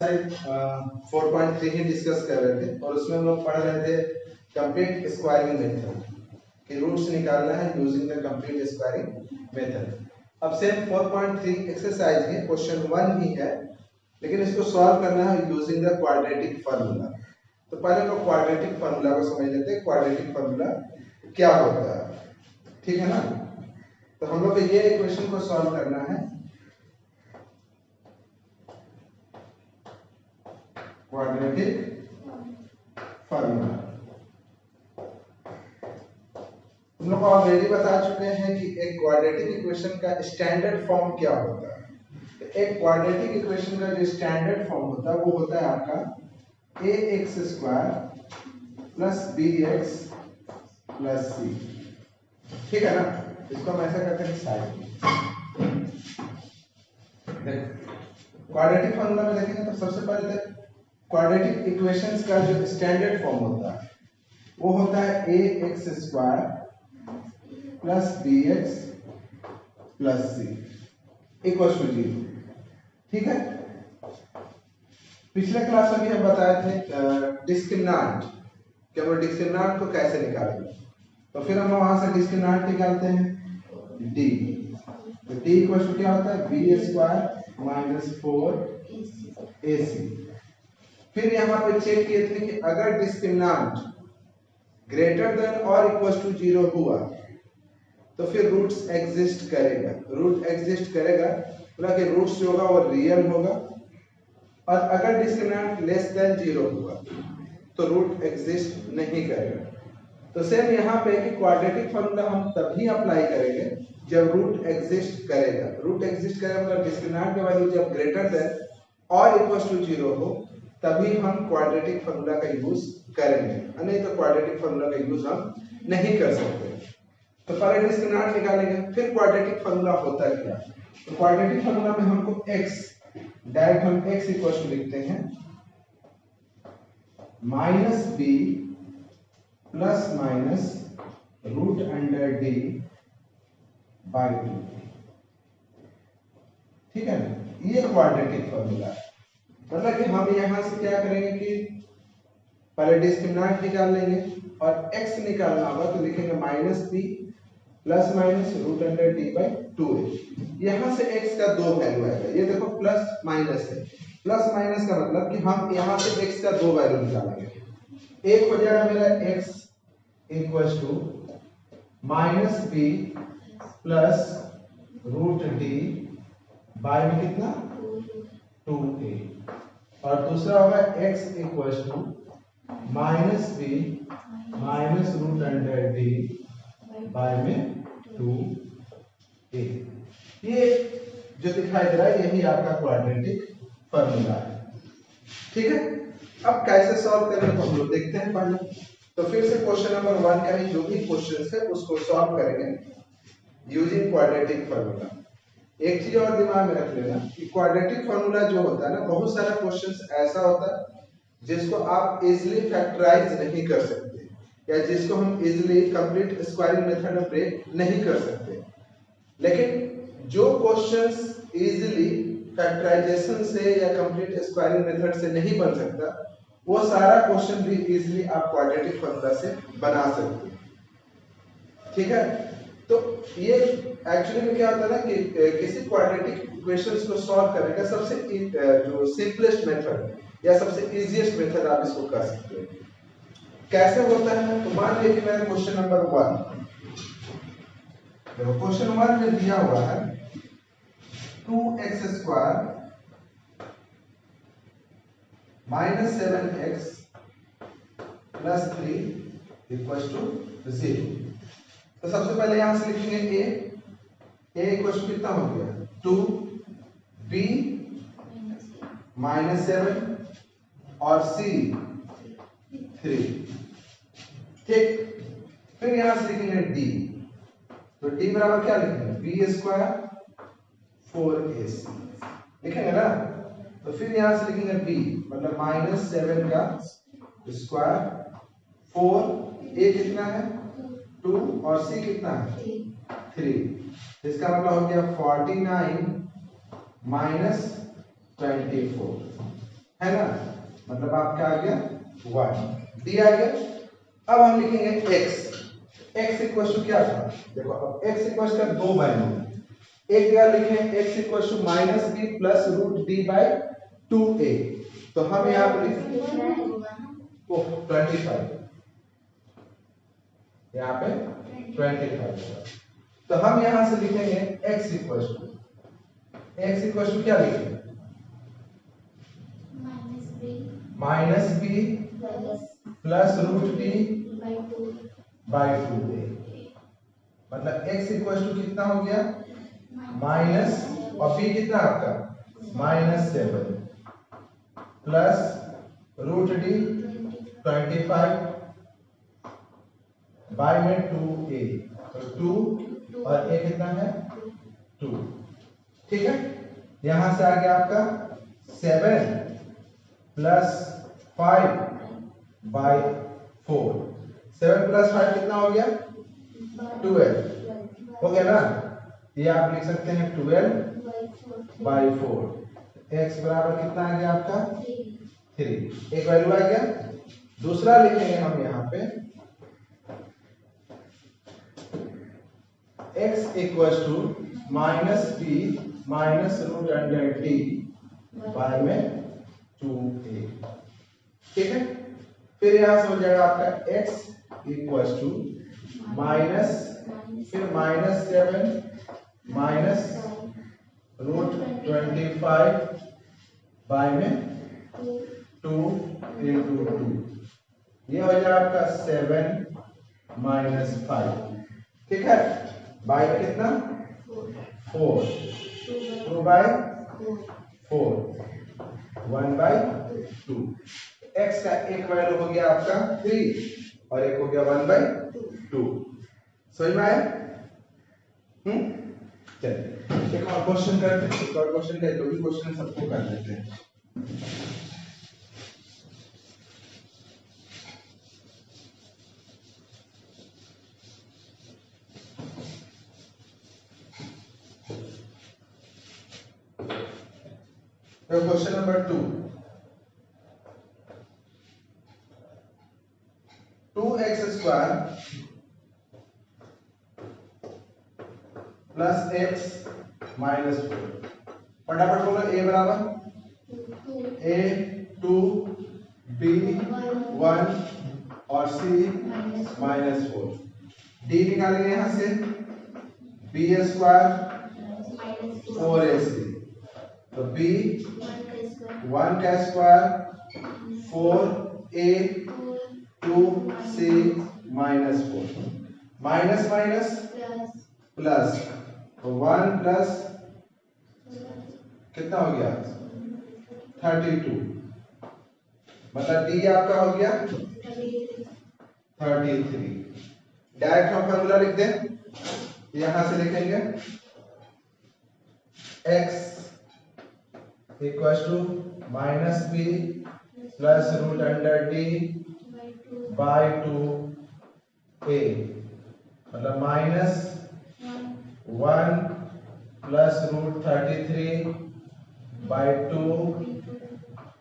4.3 ही discuss कर रहे थे और उसमें हम लोग पढ़ रहे थे कंप्लीट स्क्वायरिंग मेथड कि रूट्स निकालना है using the complete squaring method. अब सेम 4.3 एक्सरसाइज है, क्वेश्चन 1 ही है लेकिन इसको सॉल्व करना है यूजिंग द क्वाड्रेटिक फार्मूला। तो पहले लोग क्वाड्रेटिक फार्मूला को समझ लेते हैं, क्वाड्रेटिक फार्मूला क्या होता है, ठीक है ना। तो हम लोग को ये इक्वेशन को सॉल्व करना है क्वाड्रेटिक फार्मूला। हम लोग ऑलरेडी बता चुके हैं कि एक क्वाड्रेटिक इक्वेशन का स्टैंडर्ड फॉर्म क्या होता है। एक क्वाड्रेटिक इक्वेशन का जो स्टैंडर्ड फॉर्म होता है वो होता है आपका ax² plus bx plus c, ठीक है ना। इसको हम ऐसा करते हैं साइड क्वाड्रेटिक फार्मूला में देखेंगे तो सबसे पहले क्वाड्रेटिक इक्वेशंस का जो स्टैंडर्ड फॉर्म होता है वो होता है ax² plus bx plus c equal to 0, ठीक है। पिछले क्लास में भी हम बताए थे डिस्क्रिमिनेंट कि हम डिस्क्रिमिनेंट को कैसे निकालेंगे। तो फिर हम वहां से डिस्क्रिमिनेंट निकालते हैं d, तो d इक्वल टू क्या होता है b² माइनस 4ac। फिर यहाँ पे चेक किए थे कि अगर डिस्क्रिमिनेंट ग्रेटर देन और इक्वल टू 0 हुआ तो फिर रूट्स एग्जिस्ट करेगा। रूट एग्जिस्ट करेगा मतलब कि रूट्स जो होगा वो रियल होगा, और अगर डिस्क्रिमिनेंट लेस देन 0 हुआ तो रूट एग्जिस्ट नहीं करेगा। तो सेम यहाँ पे कि क्वाड्रेटिक फार्मूला हम तभी अप्लाई करेंगे जब रूट एग्जिस्ट करेगा। रूट एग्जिस्ट करेगा मतलब डिस्क्रिमिनेंट की वैल्यू जब ग्रेटर देन और इक्वल टू 0 हो तभी हम क्वाड्रेटिक फार्मूला का यूज करेंगे, नहीं तो क्वाड्रेटिक फार्मूला का यूज हम नहीं कर सकते। तो पहले डिस्क्रिमिनेंट निकालेंगे, फिर क्वाड्रेटिक फार्मूला होता है क्या। तो क्वाड्रेटिक फार्मूला में हमको x डायरेक्ट हम x इक्वल टू लिखते हैं minus b plus minus root under d by 2, ठीक है ना। ये क्वाड्रेटिक फार्मूला है, मतलब कि हम यहां से क्या करेंगे कि पहले डिस्क्रिमिनेंट निकाल लेंगे और x निकालना होगा तो लिखेंगे minus b plus minus root under d by 2a। यहां से x का दो वैल्यू आएगा, ये देखो प्लस माइनस है, प्लस माइनस का मतलब कि हम यहां से x का दो वैल्यू निकालेंगे। एक हो जाएगा मेरा x equal to minus b plus root d by में कितना 2a, और दूसरा होगा x equal to minus b minus root under d by में 2a। ये जो दिखाई दे रहा है यही आपका क्वाड्रेटिक फार्मूला है, ठीक है। अब कैसे सॉल्व करेंगे तो हम लोग देखते हैं पहले। तो फिर से क्वेश्चन नंबर 1 का ही जो भी क्वेश्चन है उसको सॉल्व करेंगे यूजिंग क्वाड्रेटिक फार्मूला। एक चीज और दिमाग में रख लेना कि क्वाड्रेटिक फार्मूला जो होता है ना, बहुत सारा क्वेश्चन ऐसा होता है जिसको आप इजीली फैक्टराइज नहीं कर सकते या जिसको हम इजीली कंप्लीट स्क्वायरिंग मेथड में ब्रेक नहीं कर सकते। लेकिन जो क्वेश्चंस इजीली फैक्टराइजेशन से या कंप्लीट स्क्वायरिंग मेथड से नहीं बन सकता वो सारा क्वेश्चन भी इजीली आप क्वाड्रेटिक फार्मूला से बना सकते हैं, ठीक है। तो ये एक्चुअली में क्या होता है ना कि किसी क्वाड्रेटिक इक्वेशंस को सॉल्व करने का सबसे जो सिंपलेस्ट मेथड या सबसे इजीएस्ट मेथड आप इसको कर सकते हैं। कैसे होता है तो मान लीजिए कि मेरा क्वेश्चन नंबर 1, देखो क्वेश्चन 1 में दिया हुआ है 2x² minus 7x plus 3 equal to 0। तो सबसे पहले यहां से लिखेंगे a इक्वल टू कितना हो गया 2b माइनस 7 और c 3, ठीक। फिर यहां से लिखेंगे d, तो d बराबर क्या लिखेंगे b² 4ac लिखेंगे ना। तो फिर यहां से लिखेंगे b मतलब माइनस 7 का स्क्वायर 4, a कितना है 2 और c कितना है 3। इसका मतलब हो गया 49 माइनस 24। है ना, मतलब आपका आ गया 1 डी आ गया। अब हम लिखेंगे x इक्वल टू क्या था, देखो अब x इक्वल का दो वैल्यू, एक जगह लिखें x equal to minus B plus root d by 2a, तो हम यहाँ पर लिखेंगे 25, यहाँ पे 25, तो हम यहां से लिखेंगे x इक्वल टू क्या लिखेंगे, minus B plus root d by 2a, मतलब x इक्वल टू कितना हो गया माइनस, और b कितना आपका -7 प्लस रूट डी 25 बाई में 2a, तो 2 और a कितना है 2, ठीक है। यहां से आ गया आपका 7 प्लस 5 बाई 4, 7 प्लस 5 कितना हो गया 12, हो गया ना, ये आप लिख सकते हैं 12 बाई 4, x बराबर कितना आ गया आपका 3, एक वैल्यू आ गया। दूसरा लिखेंगे हम यहाँ पे x equal to minus B minus root under D by में 2a, ठीक है। फिर यहां से हो जाएगा आपका x इक्वल टू माइनस, फिर -7 माइनस रूट 25 बाई में 2 इंटू 2, ये हो जाएगा आपका 7 माइनस 5, ठीक है, बाई में कितना 4, 2 बाई 4, 1 बाई 2, x का एक वैल्यू हो गया आपका 3 और एक हो गया 1 बाई 2, समझ में आया। चलिए एक और क्वेश्चन करते हैं, एक और क्वेश्चन का, दो भी क्वेश्चन सबको कर लेते हैं। तो question number 2, 2x square plus x minus 4, फटाफट बोलो, a बराबर a 2 b 1 और c -4, d निकालेंगे यहां से b स्क्वायर 4ac, तो b 1 का square 4a 2c -4, minus minus plus, 1 plus कितना हो गया 32, मतलब डी आपका हो गया 33। डायरेक्ट हम फॉर्मूला लिख दें, यहां से लिखेंगे x equal to minus B plus root under D by 2a, मतलब minus 1 plus root 33 by 2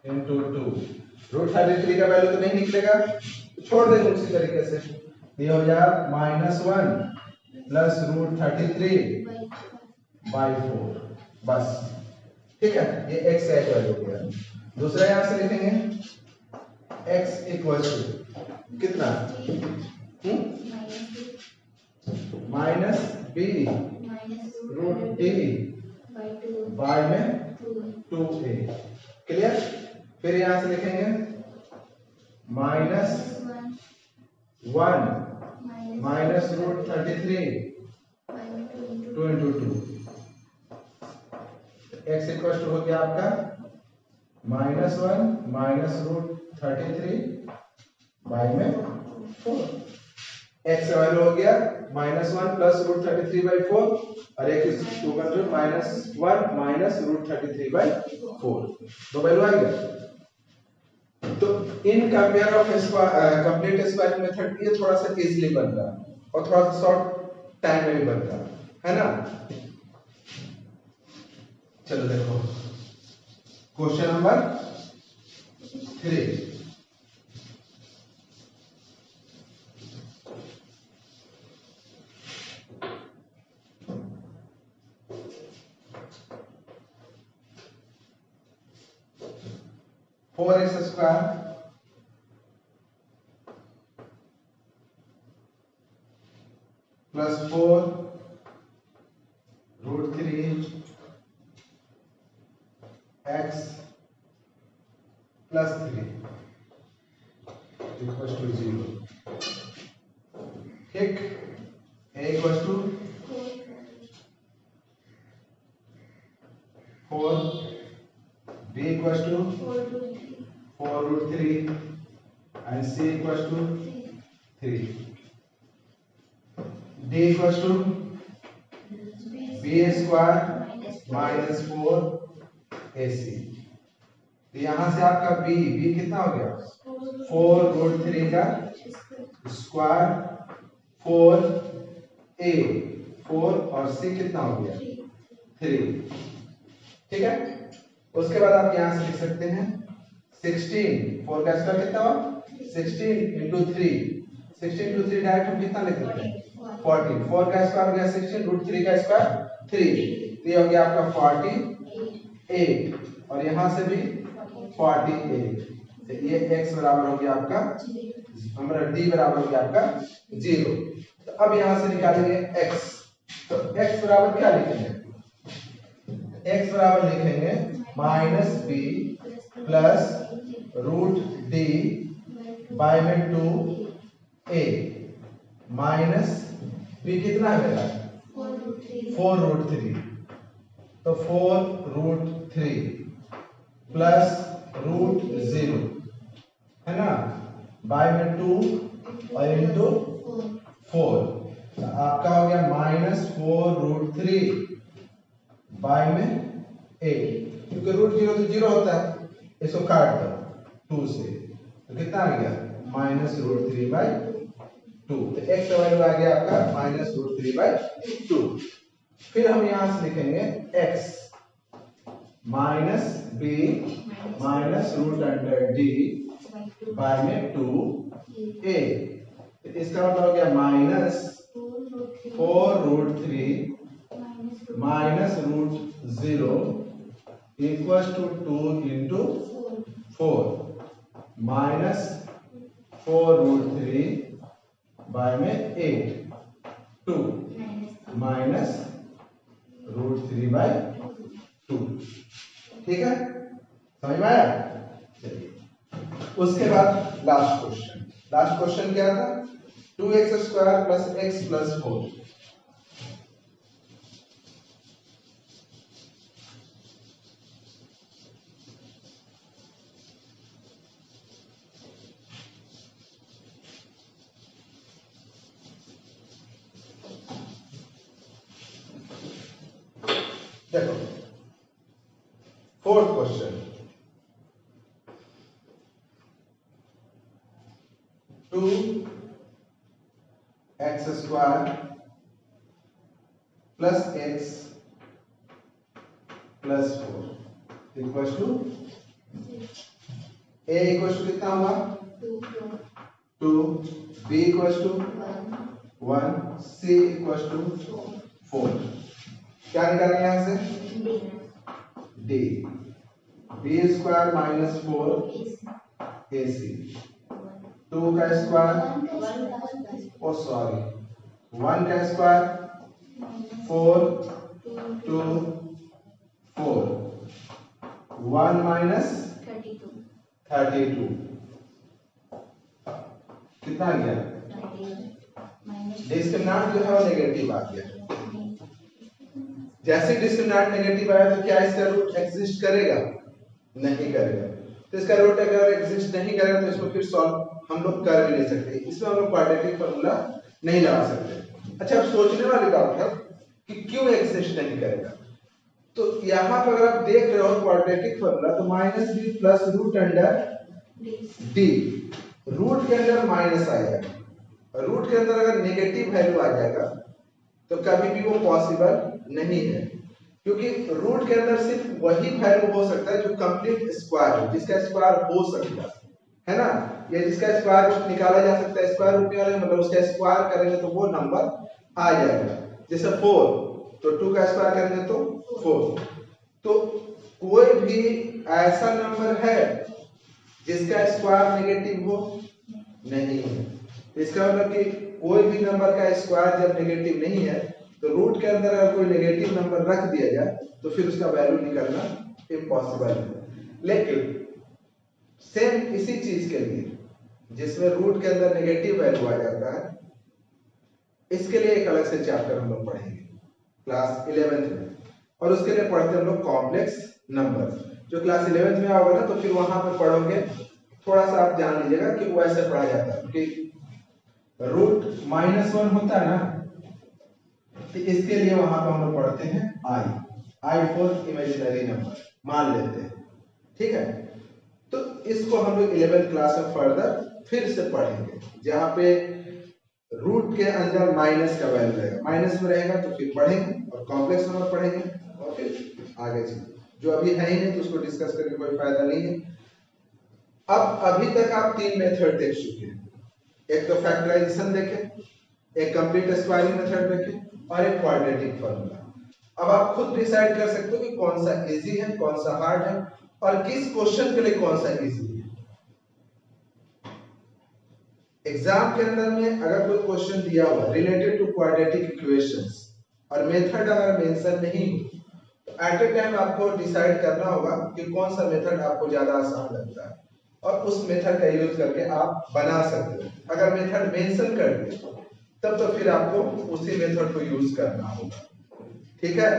into 2, root 33 का वैल्यू तो नहीं निकलेगा, छोड़ देंगे उसी तरीके से, ये हो जाएगा -1 प्लस रूट 33 बाई 4, बस, ठीक है, ये x का एक वैल्यू हो गया। दूसरा यहां से लिखेंगे x इक्वल टू कितना minus B root d by में 2a, क्लियर। फिर यहां से लिखेंगे -1 minus root 33 2 into 2, x equal to हो गया आपका -1 माइनस रूट 33 बाई में 4, x का वैल्यू हो गया -1 प्लस रूट 33 बाई 4 और एक equal to -1 minus root 33 by 4, दो वैल्यू आ गया। तो in compare of complete squaring method ये थोड़ा सा इजीली बन रहा है और थोड़ा सा शॉर्ट टाइम में भी बन रहा है ना। चलो देखो question number 3। Four x square plus 4 root 3 x plus 3 equal to 0। ठीक, a equal to 4, b equal to 4 root 3 and c equals to 3, d equals to b square minus 4 ac। तो यहां से आपका b कितना हो गया 4 रूट 3 का square 4 a 4 और c कितना हो गया 3। ठीक है, उसके बाद आप यहां से लिख सकते हैं 16 4 का स्क्वायर कितना हुआ 16 into 3 16 into 3 डायरेक्ट हम कितना लिख सकते हैं 40। 4 का स्क्वायर हो गया 16 रूट 3 का स्क्वायर 3, तो ये हो गया आपका 48 और यहां से भी 48। तो ये x बराबर हो गया आपका हमारा d बराबर हो गया आपका 0। तो अब यहां से निकालेंगे x। तो x बराबर क्या लिखेंगे x बराबर लिखेंगे -b plus root d by में 2a माइनस b कितना है मेरा 4 रूट 3। तो 4 रूट 3 प्लस रूट 0 है ना बाय में 2 और इंटू 4। तो आपका हो गया -4 रूट 3 बाय में 8, क्योंकि रूट 0 तो 0 होता है, इसको काट दो 2 से, तो कितना आ गया -√3 बाय 2। तो x का वैल्यू आ गया आपका -√3 बाय 2। फिर हम यहां से लिखेंगे x minus b minus √d by में 2a। इसका मतलब हो गया -4 root 3 minus root 0 equal to 2 into 4 minus 4 root 3 by में 8 2 माइनस √3 बाय 2। ठीक है, समझ में आया। चलिए उसके बाद लास्ट क्वेश्चन क्या था 2x square plus x plus 4। देखो fourth question 2x square plus x plus 4 equal to a equal to कितना होगा 2, b equal to 1, c equal to 4। क्या निकालेंगे यहां से d b square minus 4 ac 2 का स्क्वायर ओ सॉरी 1 का स्क्वायर 4 2 4 1 माइनस 32 कितना आ गया डिस्क्रिमिनेंट जो है वो नेगेटिव आ गया। जैसे डिस्क्रिमिनेंट नेगेटिव आया तो क्या इसका रूट एग्जिस्ट करेगा नहीं करेगा। तो इसका रूट अगर एग्जिस्ट नहीं करेगा तो इसको फिर सॉल्व हम लोग कर भी नहीं सकते, इसमें हम लोग क्वाड्रेटिक फार्मूला नहीं लगा सकते। अच्छा अब सोचने वाली बात है कि क्यों एग्जिस्ट नहीं करेगा। तो यहां पर अगर आप देख रहे हो क्वाड्रेटिक फार्मूला तो -b plus root under d root के अंदर माइनस आएगा, रूट के अंदर अगर नेगेटिव वैल्यू आ जाएगा तो कभी भी वो पॉसिबल नहीं है, क्योंकि रूट के अंदर सिर्फ वही वैल्यू हो सकता है जो कंप्लीट स्क्वायर हो, जिसका स्क्वायर हो सकता है ना, या जिसका स्क्वायर रूट निकाला जा सकता है। स्क्वायर रूट निकालेंगे मतलब उसका स्क्वायर करेंगे तो वो नंबर आ जाएगा। जैसे 4 तो 2 का स्क्वायर करेंगे तो 4। तो कोई भी ऐसा नंबर है जिसका स्क्वायर नेगेटिव हो? नहीं है। इसका मतलब कि कोई भी नंबर का स्क्वायर जब नेगेटिव नहीं है तो रूट के अंदर अगर कोई नेगेटिव नंबर रख दिया जाए तो फिर उसका वैल्यू निकालना इम्पॉसिबल है। लेकिन सेम इसी चीज के लिए जिसमें रूट के अंदर नेगेटिव वैल्यू आ जाता है, इसके लिए एक अलग से चैप्टर हम लोग पढ़ेंगे क्लास 11th में, और उसके लिए पढ़ते हैं हम लोग कॉम्प्लेक्स नंबर। जो क्लास 11th में आओगे ना तो फिर वहां पे पढ़ोगे, थोड़ा सा आप जान लीजिएगा कि वो ऐसे पढ़ा जाता है कि रूट -1 होता है ना, तो इसके लिए वहां पर हम लोग पढ़ते हैं आई फॉर इमेजिनरी नंबर मान लेते हैं, ठीक है। तो इसको हम लोग 11th क्लास में फर्दर फिर से पढ़ेंगे, जहां पे रूट के अंदर माइनस का वैल्यू रहेगा, माइनस में रहेगा तो फिर पढ़ेंगे और कॉम्प्लेक्स नंबर पढ़ेंगे और फिर आगे चलेंगे। जो अभी है ही नहीं तो उसको डिस्कस करके कोई फायदा नहीं है। अब अभी तक आप 3 मेथड देख चुके हैं, एक तो फैक्टराइजेशन देखे, एक कंप्लीट स्क्वायरिंग मेथड देखे और एक क्वाड्रेटिक फार्मूला। अब आप खुद डिसाइड कर सकते हो कि कौन सा इजी है, कौन सा हार्ड है और किस क्वेश्चन के लिए कौन सा इजी है। एग्जाम के अंदर में अगर कोई क्वेश्चन दिया हुआ रिलेटेड टू क्वाड्रेटिक इक्वेशंस और मेथड अगर मेंशन नहीं हो तो एट ए टाइम आपको डिसाइड करना होगा कि कौन सा मेथड आपको ज्यादा आसान लगता है और उस मेथड का यूज करके आप बना सकते हो। अगर मेथड मेंशन कर दिया तब तो फिर आपको उसी मेथड को यूज करना होगा, ठीक है।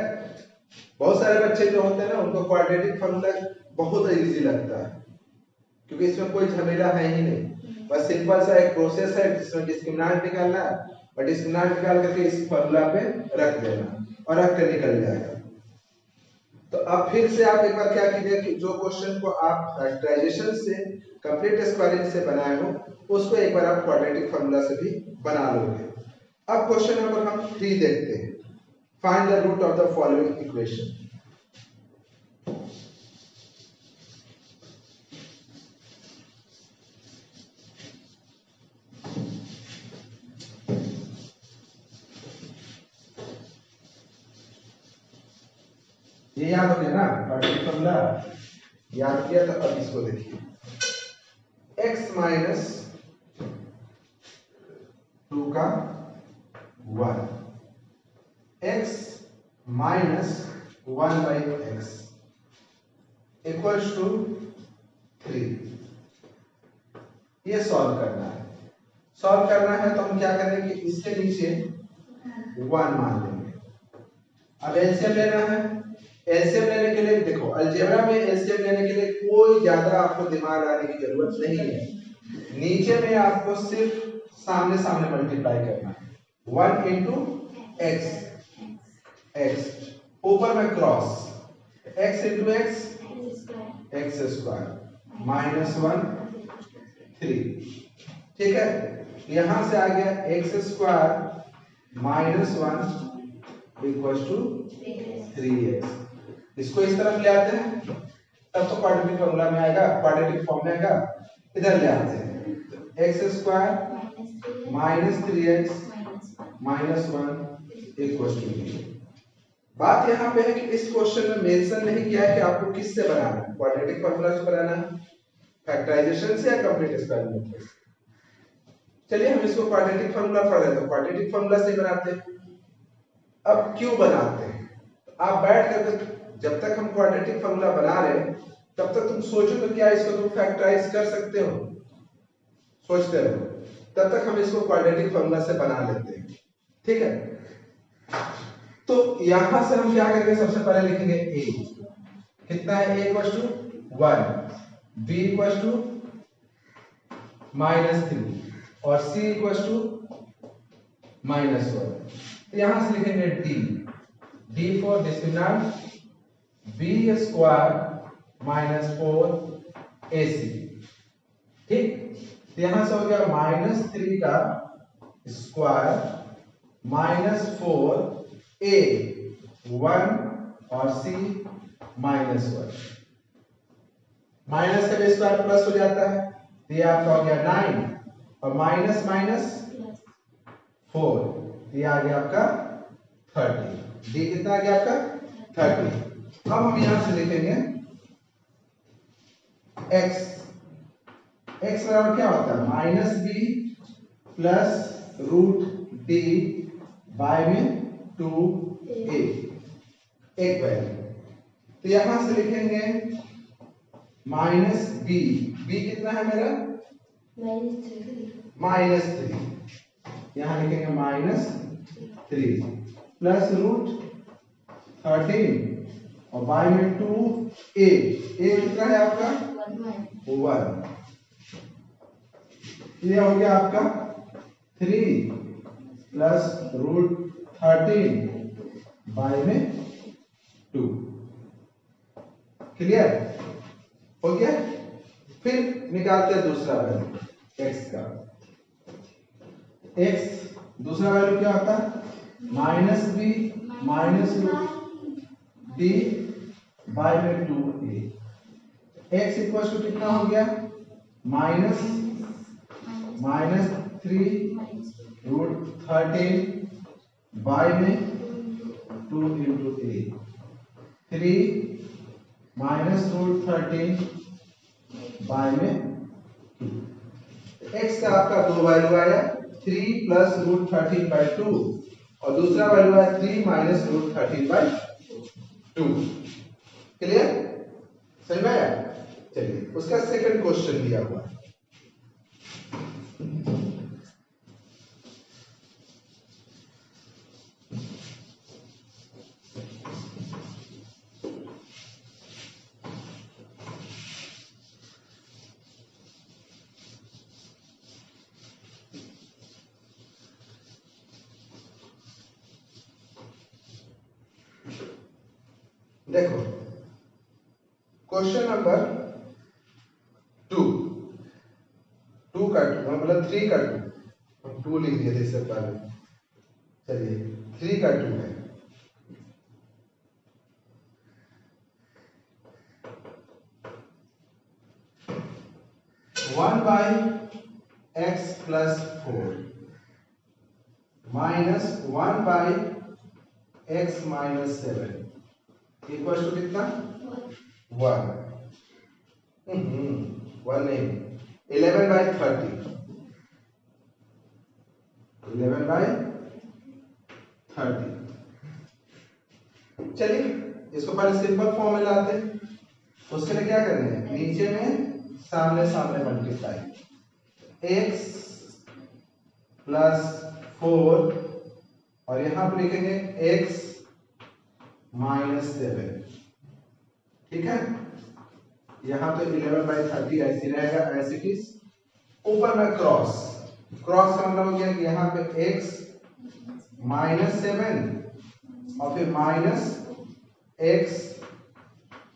बहुत सारे बच्चे जो होते हैं ना उनको क्वाड्रेटिक फार्मूला बहुत इजी लगता है क्योंकि इसमें कोई झमेला है ही नहीं, बस सिंपल सा एक प्रोसेस है जिसमें डिस्क्रिमिनेंट निकालना है और डिस्क्रिमिनेंट निकाल करके इस फार्मूला पे रख देना और रख कर निकल जाएगा। तो अब फिर से आप एक बार क्या कीजिए कि जो क्वेश्चन को आप फैक्टराइजेशन से कंप्लीट स्क्वायरिंग से बनाए हो उसको एक बार आप क्वाड्रेटिक फार्मूला से भी बना लोगे। अब क्वेश्चन नंबर हम 3 देखते हैं, find the root of the following equation. ये याद हो गया ना क्वाड्रेटिक फार्मूला, याद किया तो अब इसको देखिए, x माइनस 2 का 1, x minus 1 by x equals to 3। ये सॉल्व करना है। सॉल्व करना है तो हम क्या करेंगे कि इसके नीचे 1 मान लेंगे। अब एलसीएम लेना है। एलसीएम लेने के लिए देखो अलजेब्रा में एलसीएम लेने के लिए कोई ज्यादा आपको दिमाग लगाने की जरूरत नहीं है। नीचे में आपको सिर्फ सामने सामने मल्टीप्लाई करना है, 1 इंटू एक्स, ऊपर में cross, x into x square minus 1 3, ठीक है। यहां से आ गया x square minus 1 equal to 3x। इसको इस तरफ ले आते हैं तब तो क्वाड्रेटिक फार्मूला में आएगा, क्वाड्रेटिक फॉर्म में आएगा। इधर ले आते हैं x square minus 3x minus 1 equal to. बात यहाँ पे है कि इस क्वेश्चन में मेंशन नहीं किया है कि आपको किससे बनाना है, क्वाड्रेटिक फार्मूला से बनाना है, फैक्टराइजेशन से या कंप्लीट स्क्वायरिंग मेथड से। चलिए हम इसको क्वाड्रेटिक फार्मूला पढ़ रहे हैं तो क्वाड्रेटिक फार्मूला से बनाते हैं। अब क्यों बनाते हैं, आप बैठ कर जब तक हम क्वाड्रेटिक फार्मूला बना रहे हैं तब तक तुम सोचो तो क्या इसको तुम फैक्टराइज कर सकते हो, सोचते रहो, तब तक हम इसको क्वाड्रेटिक फार्मूला से बना लेते हैं, ठीक है। तो यहां से हम क्या करेंगे, सबसे पहले लिखेंगे a, कितना है a equal to 1, b equal to -3 और c इक्वल टू -1। यहां से लिखेंगे d for discriminant, b square minus 4ac, ठीक। तो यहां से हो गया -3 का स्क्वायर माइनस 4a 1 और c -1। माइनस का बेस स्क्वायर प्लस हो जाता है, तो ये आपका हो गया 9 और माइनस माइनस 4, ये आ गया आपका 30। डी कितना आ गया आपका 30। अब हम यहां से लिखेंगे x, x बराबर क्या होता है minus B plus root d by में 2a, एक वैल्यू। तो यहां से लिखेंगे माइनस बी, बी कितना है मेरा -3, यहां लिखेंगे -3 प्लस रूट 13 और बाय में 2a, a कितना है आपका 1। ये हो गया आपका 3 प्लस रूट 13 बाय में 2। क्लियर हो गया। फिर निकालते हैं दूसरा वैल्यू x का। x दूसरा वैल्यू क्या होता है minus B minus d by में 2a। x इक्वल टू कितना हो गया -3 रूट 13 बाय में 2 into a, 3 minus root 13 by में 2। x का आपका दो वैल्यू आया 3 प्लस रूट 13 बाय 2 और दूसरा वैल्यू आया 3 माइनस रूट 13 बाय 2। क्लियर समझ में आया। चलिए उसका सेकंड क्वेश्चन दिया हुआ है। देखो क्वेश्चन नंबर 2 का 2 मतलब 3 का 2, हम 2 लिख दिए थे इससे पहले। चलिए 3 का 2 है। One by x plus 4 minus 1 by x minus 7 equal to कितना 1 नहीं 11 बाई 30, 11 बाई 30। चलिए इसको पहले सिंपल फॉर्म में लाते हैं। उसके लिए क्या करना है नीचे में सामने सामने मल्टीप्लाई x प्लस 4 और यहां पर लिखेंगे x -7। ठीक है यहां तो 11 बाई 30 ऐसे रहेगा ऐसे की ऊपर में क्रॉस का मतलब हो गया कि यहां पे x -7 और फिर माइनस x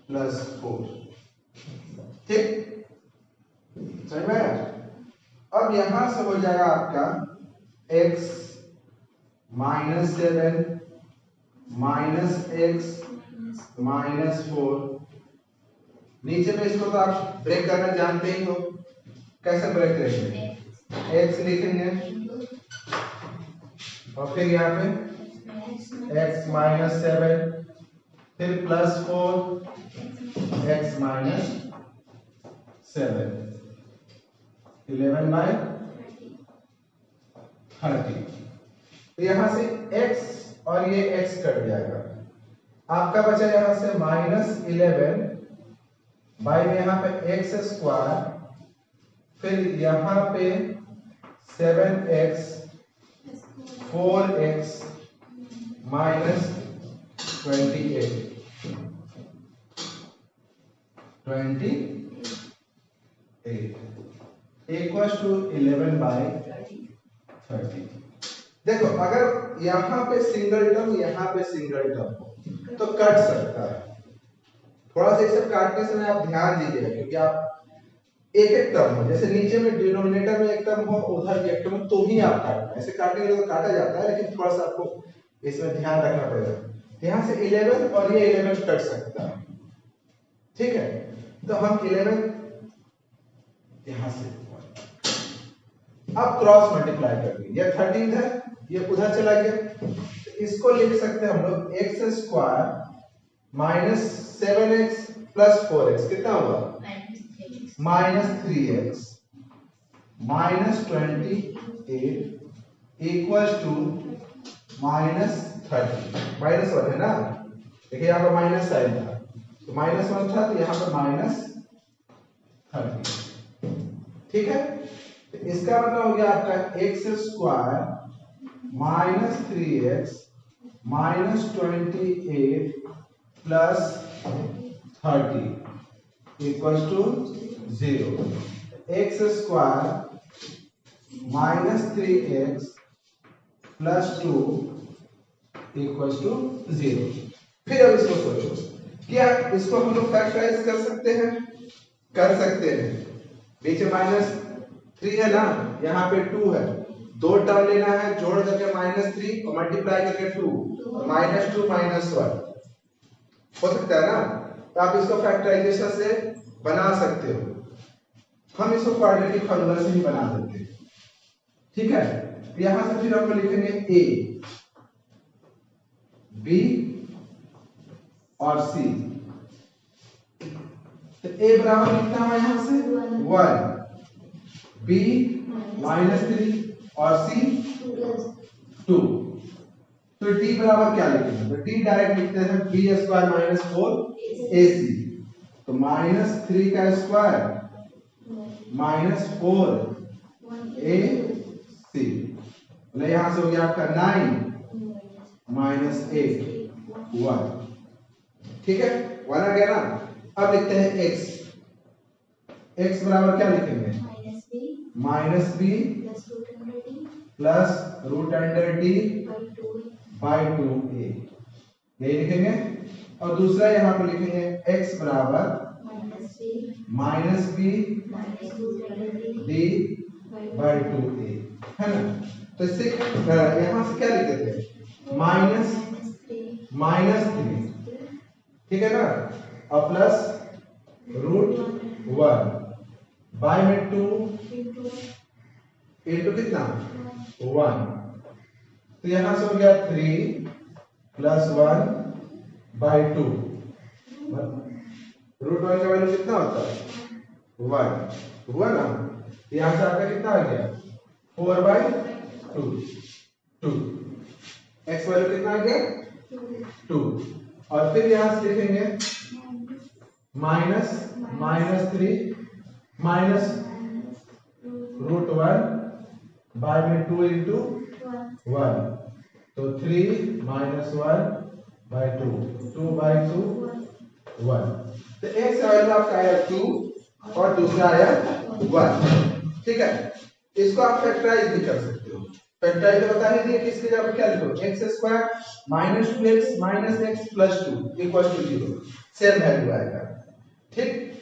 प्लस 4। ठीक समझ में आया। अब यहां से हो जाएगा आपका x -7 माइनस x -4। नीचे में इसको तो आप ब्रेक करना जानते ही हो, कैसे ब्रेक करेंगे x लिखेंगे और फिर यहाँ पे x -7 फिर प्लस 4 x -7 11 बाई 30। तो यहां से x और ये x कट जाएगा, आपका बचा यहां से -11 बाई में यहां पे x स्क्वायर फिर यहां पे 7x 4x -28 equal to 11 by 30। देखो अगर यहां पे सिंगल टर्म यहां पे सिंगल टर्म तो कट सकता है। थोड़ा सा इसे काटने समय आप ध्यान दीजिएगा क्योंकि आप एक एक टर्म हो, जैसे नीचे में डिनोमिनेटर में एक टर्म हो उधर भी एक टर्म तो ही आप काटना, ऐसे काटने के लिए तो काटा जाता है लेकिन थोड़ा सा आपको इसमें ध्यान रखना पड़ेगा। यहाँ से 11 और ये 11 कट सकता है, ठीक है। तो हम 11 यहाँ से अब क्रॉस मल्टीप्लाई कर देंगे, ये 13 है, ये उधर चला गया, तो इसको लिख सकते हैं हम लोग x square minus 7x plus 4x कितना हुआ minus 3x minus 28 equals to minus 30। Minus 1 है ना, देखिए यहाँ पर माइनस साइन था, तो माइनस 1 था, तो यहाँ पर माइनस 30, ठीक है। तो इसका मतलब हो गया आपका x square minus 3x minus 28 plus 30 equals to 0। X square minus 3x plus 2 equals to 0। फिर अब इसको सोचो, क्या इसको हम लोग फैक्टराइज कर सकते हैं? कर सकते हैं। बीच में माइनस 3 है ना, यहाँ पे 2 है, दो टर्म लेना है, जोड़ करके माइनस 3 और मल्टीप्लाई करके 2, माइनस 2 माइनस 1 हो सकता है ना। तो आप इसको फैक्टराइजेशन से बना सकते हो, हम इसको क्वाड्रेटिक फार्मूला से ही बना देते हैं, ठीक है। यहां से फिर हम लिखेंगे a, b और c। तो a बराबर कितना है यहां से 1, b माइनस 3 और c 2। तो d बराबर क्या लिखेंगे? तो d डायरेक्ट लिखते हैं b स्क्वायर माइनस 4 ac, तो माइनस 3 का स्क्वायर माइनस 4 ac, मतलब यहां से हो गया आपका 9 माइनस 8 1, ठीक है, 1 आ गया ना। अब लिखते हैं x, x बराबर क्या लिखेंगे minus b plus root under T by 2a, यही लिखेंगे। और दूसरा यहाँ पे लिखेंगे x बराबर minus B D by 2a, है ना। तो इससे यहाँ से क्या लिख देते हैं माइनस 3, ठीक है ना, और प्लस रूट 1 बाई में 2 इंटू कितना 1, तो यहां से हो गया 3 प्लस 1 बाई 2, रूट 1 का वैल्यू कितना होता है 1 हुआ ना। यहां से आपका कितना आ गया 4 बाई 2, एक्स वैल्यू कितना आ गया 2। और फिर यहां से लिखेंगे माइनस 3 माइनस रूट 1 बाय में 2 इंटू 1, तो 3 माइनस 1 बाय 2, 2 बाय 2 1। तो एक सवाल आपका आया 2 और दूसरा आया 1, ठीक है। इसको आप फैक्टराइज भी कर सकते हो। फैक्टराइज बता ही दिए कि इसके जगह क्या लिखो x square minus 2x minus x plus 2 equal to 0, same value आएगा, ठीक।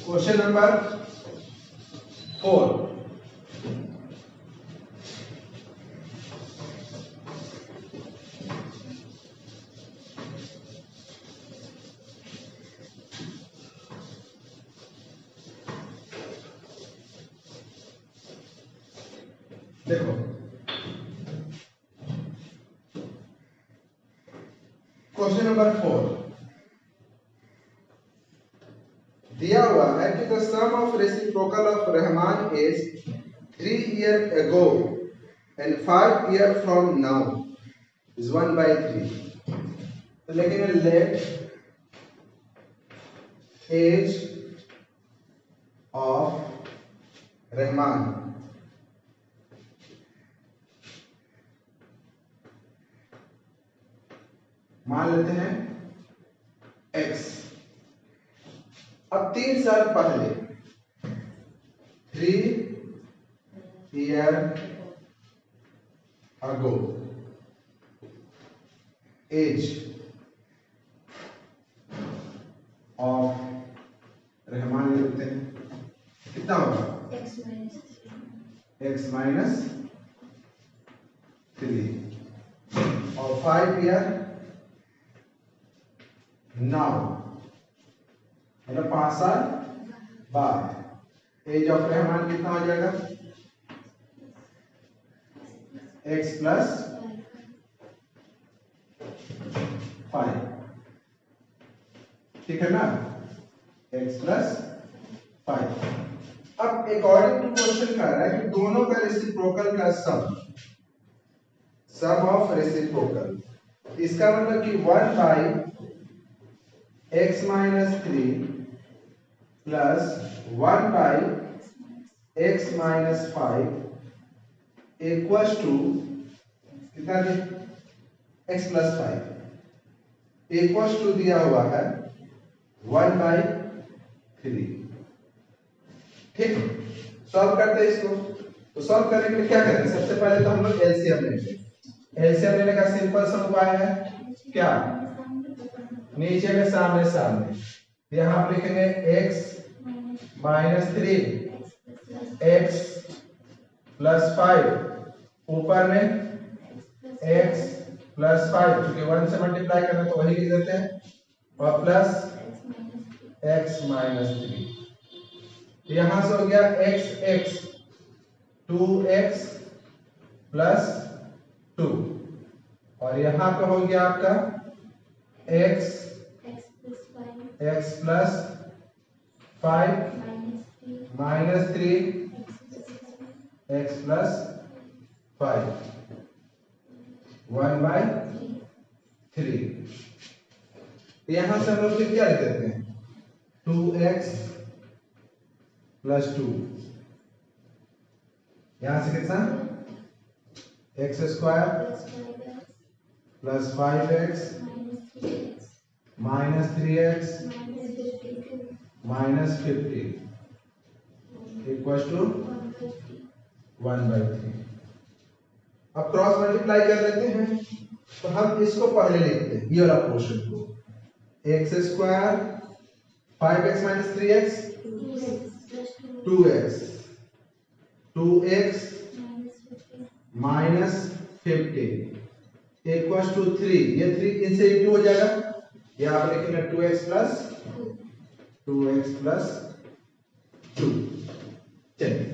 क्वेश्चन नंबर 4, देखो क्वेश्चन नंबर 4 दिया हुआ है कि the sum of reciprocal of Rahman is 3 years ago and 5 years from now is 1/3। तो लेकिन लेट एज ऑफ रहमान मान लेते हैं x। अब 3 साल पहले 3 years ago age of Rahman लिखते हैं, कितना होगा x माइनस 3 और 5 हियर नाउ, मतलब 5 साल बाद एज ऑफ रहमान कितना हो जाएगा x प्लस 5, ठीक है ना, x प्लस 5। अब अकॉर्डिंग टू क्वेश्चन कह रहा है कि दोनों का रेसिप्रोकल का सम ऑफ रेसिप्रोकल, इसका मतलब कि 1 by x minus 3 plus 1 by x minus 5 equals to कितना दे x प्लस 5 इक्वल्स टू दिया हुआ है 1 बाई 3। ठीक, सॉल्व करते हैं इसको। तो सॉल्व करने के लिए क्या करेंगे, सबसे पहले तो हम लोग एलसीएम लेंगे। एलसीएम लेने का सिंपल सा उपाय है क्या, नीचे में सामने सामने, यहां पर लिखेंगे x माइनस 3 x प्लस 5, ऊपर में x प्लस 5, क्योंकि 1 से मल्टीप्लाई करना तो वही लिख देते हैं, और प्लस x माइनस 3। यहां से हो गया x 2x प्लस 2, और यहां पे हो गया आपका x plus 5 minus 3 x plus 5 1 by 3। यहां से हम लोग क्या लिख देते हैं 2x प्लस 2, यहां से कितना x square plus 5x minus 3x minus 50 equal to 1 by 3। अब क्रॉस मल्टीप्लाई कर लेते हैं, तो हम इसको पहले लिखते हैं, ये वाला पोर्शन को, x square 5x minus 3x 2x minus 50 equal to 3, ये 3 इनसे इंटू हो जाएगा, यहाँ पर लिखेंगे 2x प्लस 2। चलिए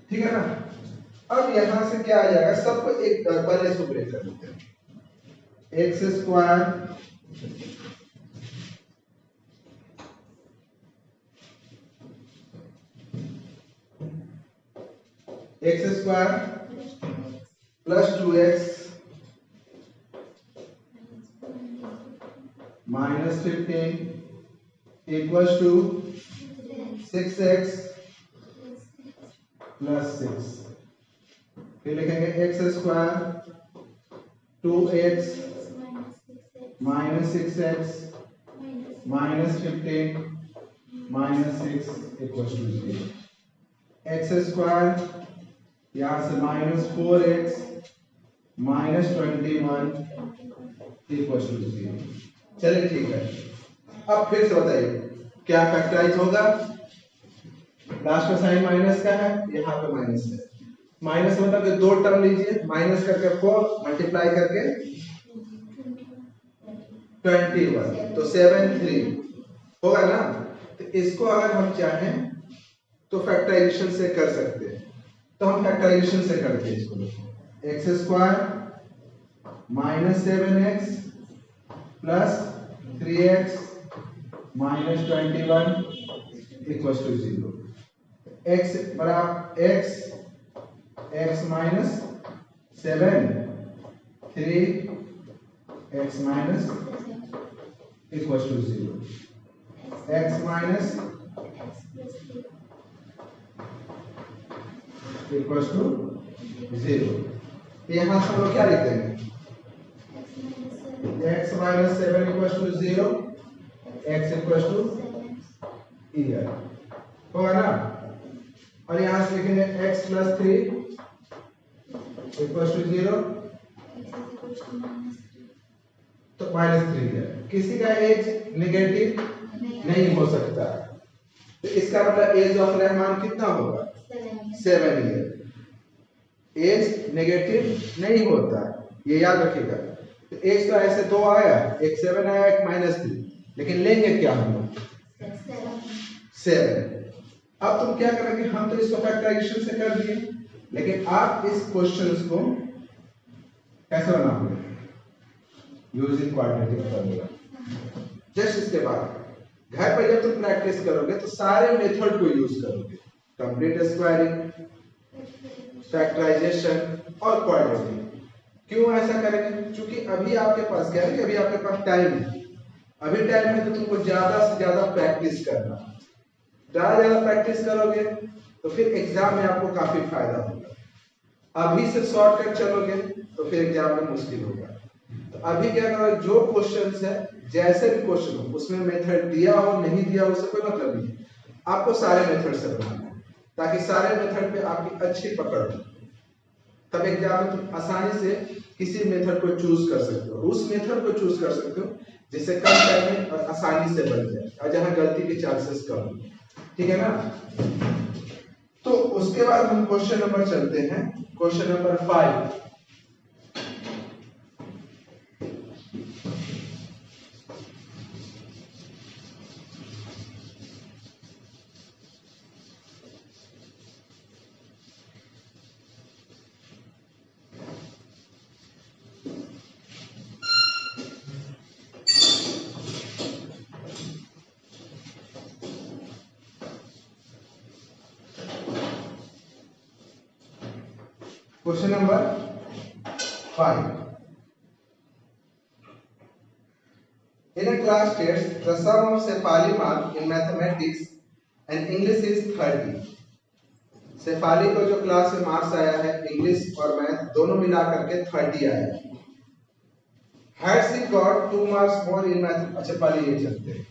ठीक है ना। अब यहां से क्या आ जाएगा, सबको एक पहले इसको ब्रेक कर लेते हैं, x square plus 2x minus 15 equals to 6x plus 6। फिर लिखेंगे x square 2x minus 6x minus 15 minus 6 equals to 0। x square यहां से minus 4x minus 21 equals to 0। चलिए ठीक है, अब फिर से बताइए क्या फैक्टराइज होगा, लास्ट में साइन माइनस का है, यहाँ पे माइनस है, माइनस मतलब कि 2 टर्म लीजिए, माइनस करके 4 मल्टीप्लाई करके 21, तो 7 3 होगा ना। तो इसको अगर हम चाहें तो फैक्टराइजेशन से कर सकते हैं, तो हम फैक्टराइजेशन से करते हैं इसको। x square minus 7x plus 3x minus 21 equal to 0। x बराबर x minus 7 3x minus equal to 0, x minus equal to 0। यहां से हम लोग क्या लिख देंगे, x minus 7 equal to 0, x equal to ईयर होगा ना। और यहां से लिखेंगे x प्लस 3 इक्वल टू 0, तो -3 है। किसी का एज नेगेटिव नहीं हो सकता, तो इसका मतलब एज ऑफ रहमान कितना होगा? 7 ईयर। एज नेगेटिव नहीं होता, ये याद रखिएगा। तो एज तो ऐसे दो आया, एक 7 आया, एक -3, लेकिन लेंगे क्या हम लोग? 7। अब तुम क्या करोगे? हम तो इसको फैक्टराइजेशन से कर दिए, लेकिन आप इस क्वेश्चन को कैसे बनाओगे? Using quadratic formula. जस्ट इसके बाद घर पर जब तुम प्रैक्टिस करोगे तो सारे मेथड को यूज करोगे, कंप्लीट स्क्वायरिंग, फैक्टराइजेशन और क्वाड्रेटिक। क्यों ऐसा करेंगे? क्योंकि अभी आपके पास क्या है कि अभी आपके पास टाइम है, अभी टाइम है, तो तुमको ज्यादा से ज्यादा प्रैक्टिस करना। ज्यादा प्रैक्टिस करोगे तो फिर एग्जाम में आपको काफी फायदा होगा। अभी से शॉर्टकट चलोगे तो फिर एग्जाम में मुश्किल होगा। तो अभी क्या करो, जो क्वेश्चंस है, जैसे भी क्वेश्चन हो, उसमें मेथड दिया हो नहीं दिया हो उससे कोई मतलब नहीं, आपको सारे मेथड से बनाना है, ताकि सारे मेथड पे आपकी अच्छी पकड़ हो। तब एग्जाम में तुम आसानी से किसी मेथड को चूज कर सकते हो, उस मेथड को चूज कर सकते हो जिससे कम टाइम में और आसानी से बन जाए, और जहां गलती के चांसेस कम हो। ठीक है ना? तो उसके बाद हम क्वेश्चन नंबर चलते हैं, question number 5। Question number 5. In a class test, the sum of Shefali mark in mathematics and English is 30. Shefali को जो क्लास में मार्क्स आया है इंग्लिश और मैथ दोनों मिलाकर के 30 आया है। Had she got 2 marks more in math, अच्छा पहले ये चलते हैं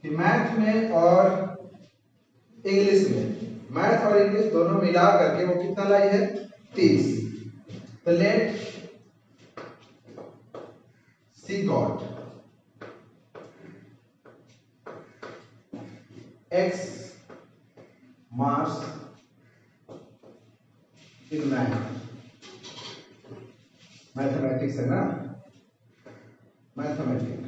कि मैथ में और इंग्लिश में, मैथ और इंग्लिश दोनों मिला करके वो कितना लाई है? 30। तो let see got x marks in mathematics है ना, मैथमेटिक्स।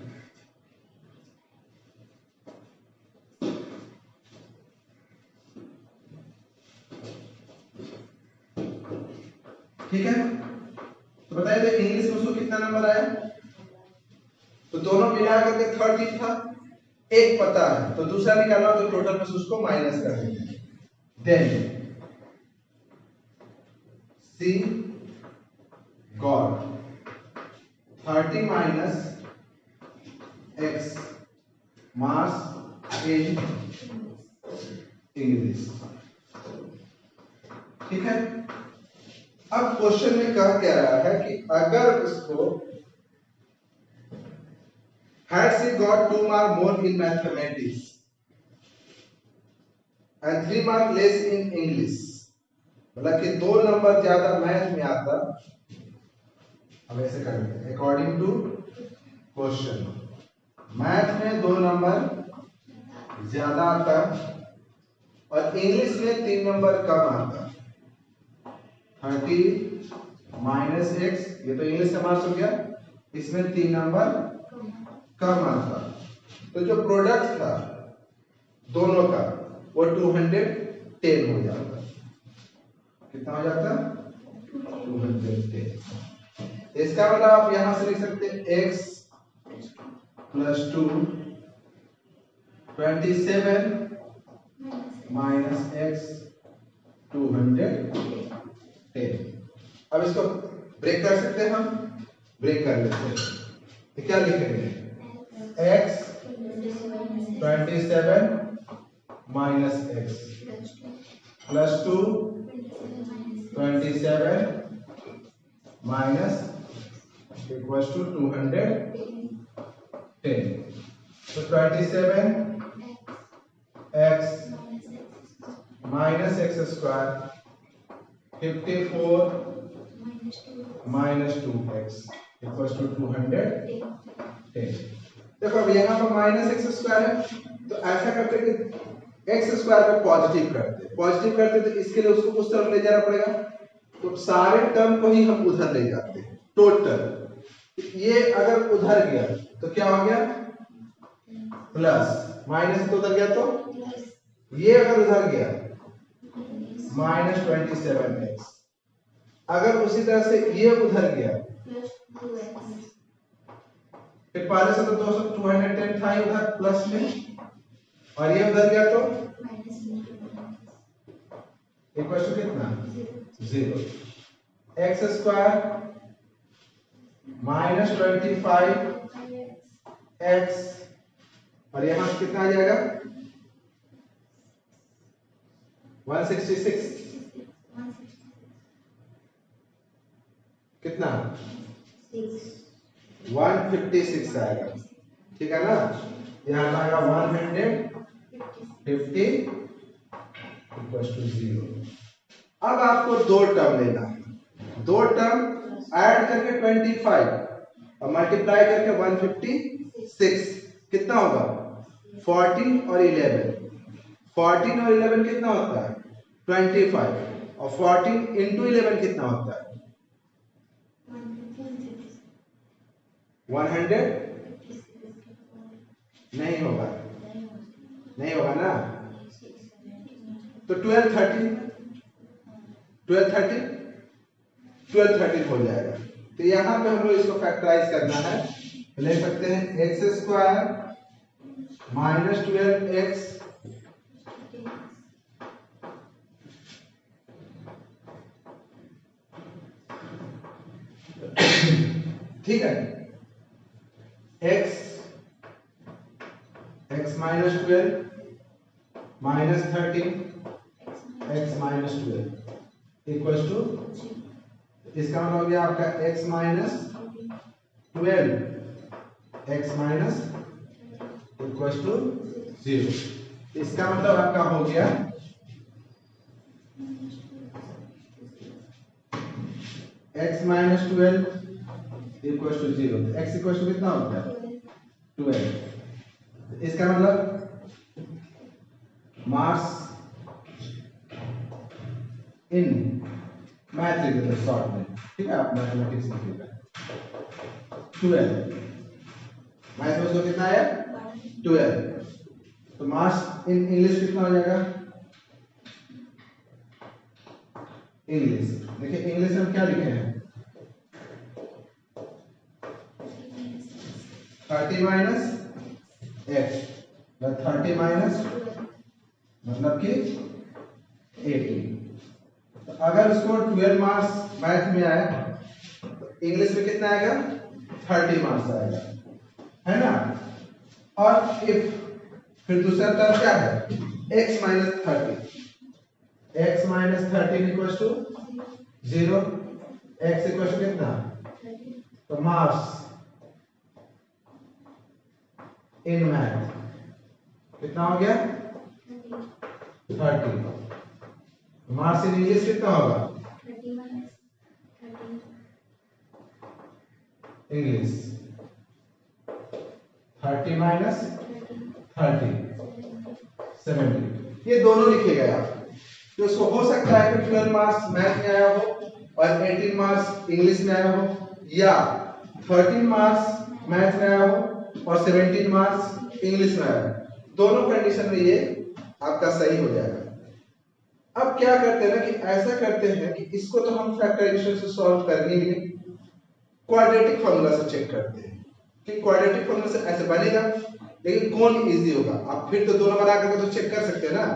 ठीक है? तो बताइए तो इंग्लिश में उसको कितना नंबर आया? तो दोनों मिला करके 30 था, एक पता है तो दूसरा निकालना तो टोटल में से उसको माइनस कर देंगे। Then she got 30 minus x marks in English. ठीक है? अब क्वेश्चन में कहा क्या रहा है कि अगर उसको had she got 2 mark more in mathematics and 3 mark less in English, मतलब कि 2 नंबर ज्यादा मैथ में आता। अब ऐसे कर लेते हैं अकॉर्डिंग टू क्वेश्चन, मैथ में 2 नंबर ज्यादा आता और इंग्लिश में 3 नंबर कम आता। 30 माइनस एक्स, ये तो इंग्लिश का मार्क्स हो गया, इसमें 3 नंबर कम आता। तो जो प्रोडक्ट था दोनों का वो 210 हो जाता। कितना हो जाता? 210। इसका मतलब आप यहां से लिख सकते हैं x प्लस 2 27 माइनस एक्स 210। अब इसको ब्रेक कर सकते हैं, हम ब्रेक कर लेते हैं। तो क्या लिखेंगे? x 27 minus x plus 2 27 minus equals to 210। तो 27 x minus x square 54 minus 2x equal to 210। देखो अब यहाँ पर माइनस एक्स स्क्वायर है, तो ऐसा करते कि एक्स स्क्वायर पे पॉजिटिव करते तो इसके लिए उसको उस तरफ ले जाना पड़ेगा, तो सारे टर्म को ही हम उधर ले जाते हैं टोटल। ये अगर उधर गया तो क्या हो गया, प्लस, माइनस तो उधर गया तो ये अगर उधर गया माइनस 27x, अगर उसी तरह से ये उधर गया, फिर पहले से तो 210 था उधर प्लस में, और ये उधर गया तो इक्वल टू कितना 0। एक्स स्क्वायर माइनस 25x, और यहां से कितना आ जाएगा 166, कितना 156 आएगा, ठीक है ना। यहाँ पर आएगा 150 इक्वल टू 0। अब आपको दो टर्म लेना है, दो टर्म ऐड करके 25 और मल्टीप्लाई करके 156, कितना होगा 14 और 11, 14 और 11 कितना होता है 25, और 14 इंटू 11 कितना होता है 100, नहीं होगा, नहीं होगा ना, तो 12 13 हो जाएगा। तो यहाँ पे हम लोग इसको फैक्टराइज करना है, ले सकते हैं एक्स स्क्वायर माइनस 12x ठीक है, x minus 12 minus 13 x minus 12 equal to, इसका मतलब हो गया आपका x minus 12 x minus equal to 0। इसका मतलब आपका हो गया x minus 12 equal to 0, x equal to कितना हो गया 12। इसका मतलब मास इन मैथ लिख देते शॉर्ट में, ठीक है, आप मैथमेटिक्स लिखिएगा 12, मैथ में उसको कितना है 12, तो मास इन इंग्लिश कितना हो जाएगा, इंग्लिश देखिए, इंग्लिश में हम क्या लिखे हैं 30 माइनस x, 30 माइनस मतलब कि 18। तो अगर उसको 12 मार्क्स मैथ में आए तो इंग्लिश में कितना आएगा 30 मार्क्स आएगा, है ना। और इफ, फिर दूसरा टर्म क्या है x minus 30, x minus 30 equal to 0, x equal to कितना, तो मार्क्स इन मैथ कितना हो गया 30, मार्क्स इन इंग्लिश कितना होगा इंग्लिश 30 माइनस 30 70, ये दोनों लिखे गए आप। तो इसको हो सकता है कि 12 मार्क्स मैथ में आया हो और 18 मार्क्स इंग्लिश में आया हो, या 13 मार्क्स मैथ में आया हो और 17 मार्क्स इंग्लिश में आया हो, दोनों कंडीशन में ये आपका सही हो जाएगा। अब क्या करते हैं ना कि ऐसा करते हैं कि इसको तो हम फैक्टराइजेशन से सॉल्व करनी है, क्वाड्रेटिक फार्मूला से चेक करते हैं कि क्वाड्रेटिक फार्मूला से ऐसे बनेगा, लेकिन कौन इजी होगा, आप फिर तो दोनों बना करके तो चेक कर सकते हैं ना।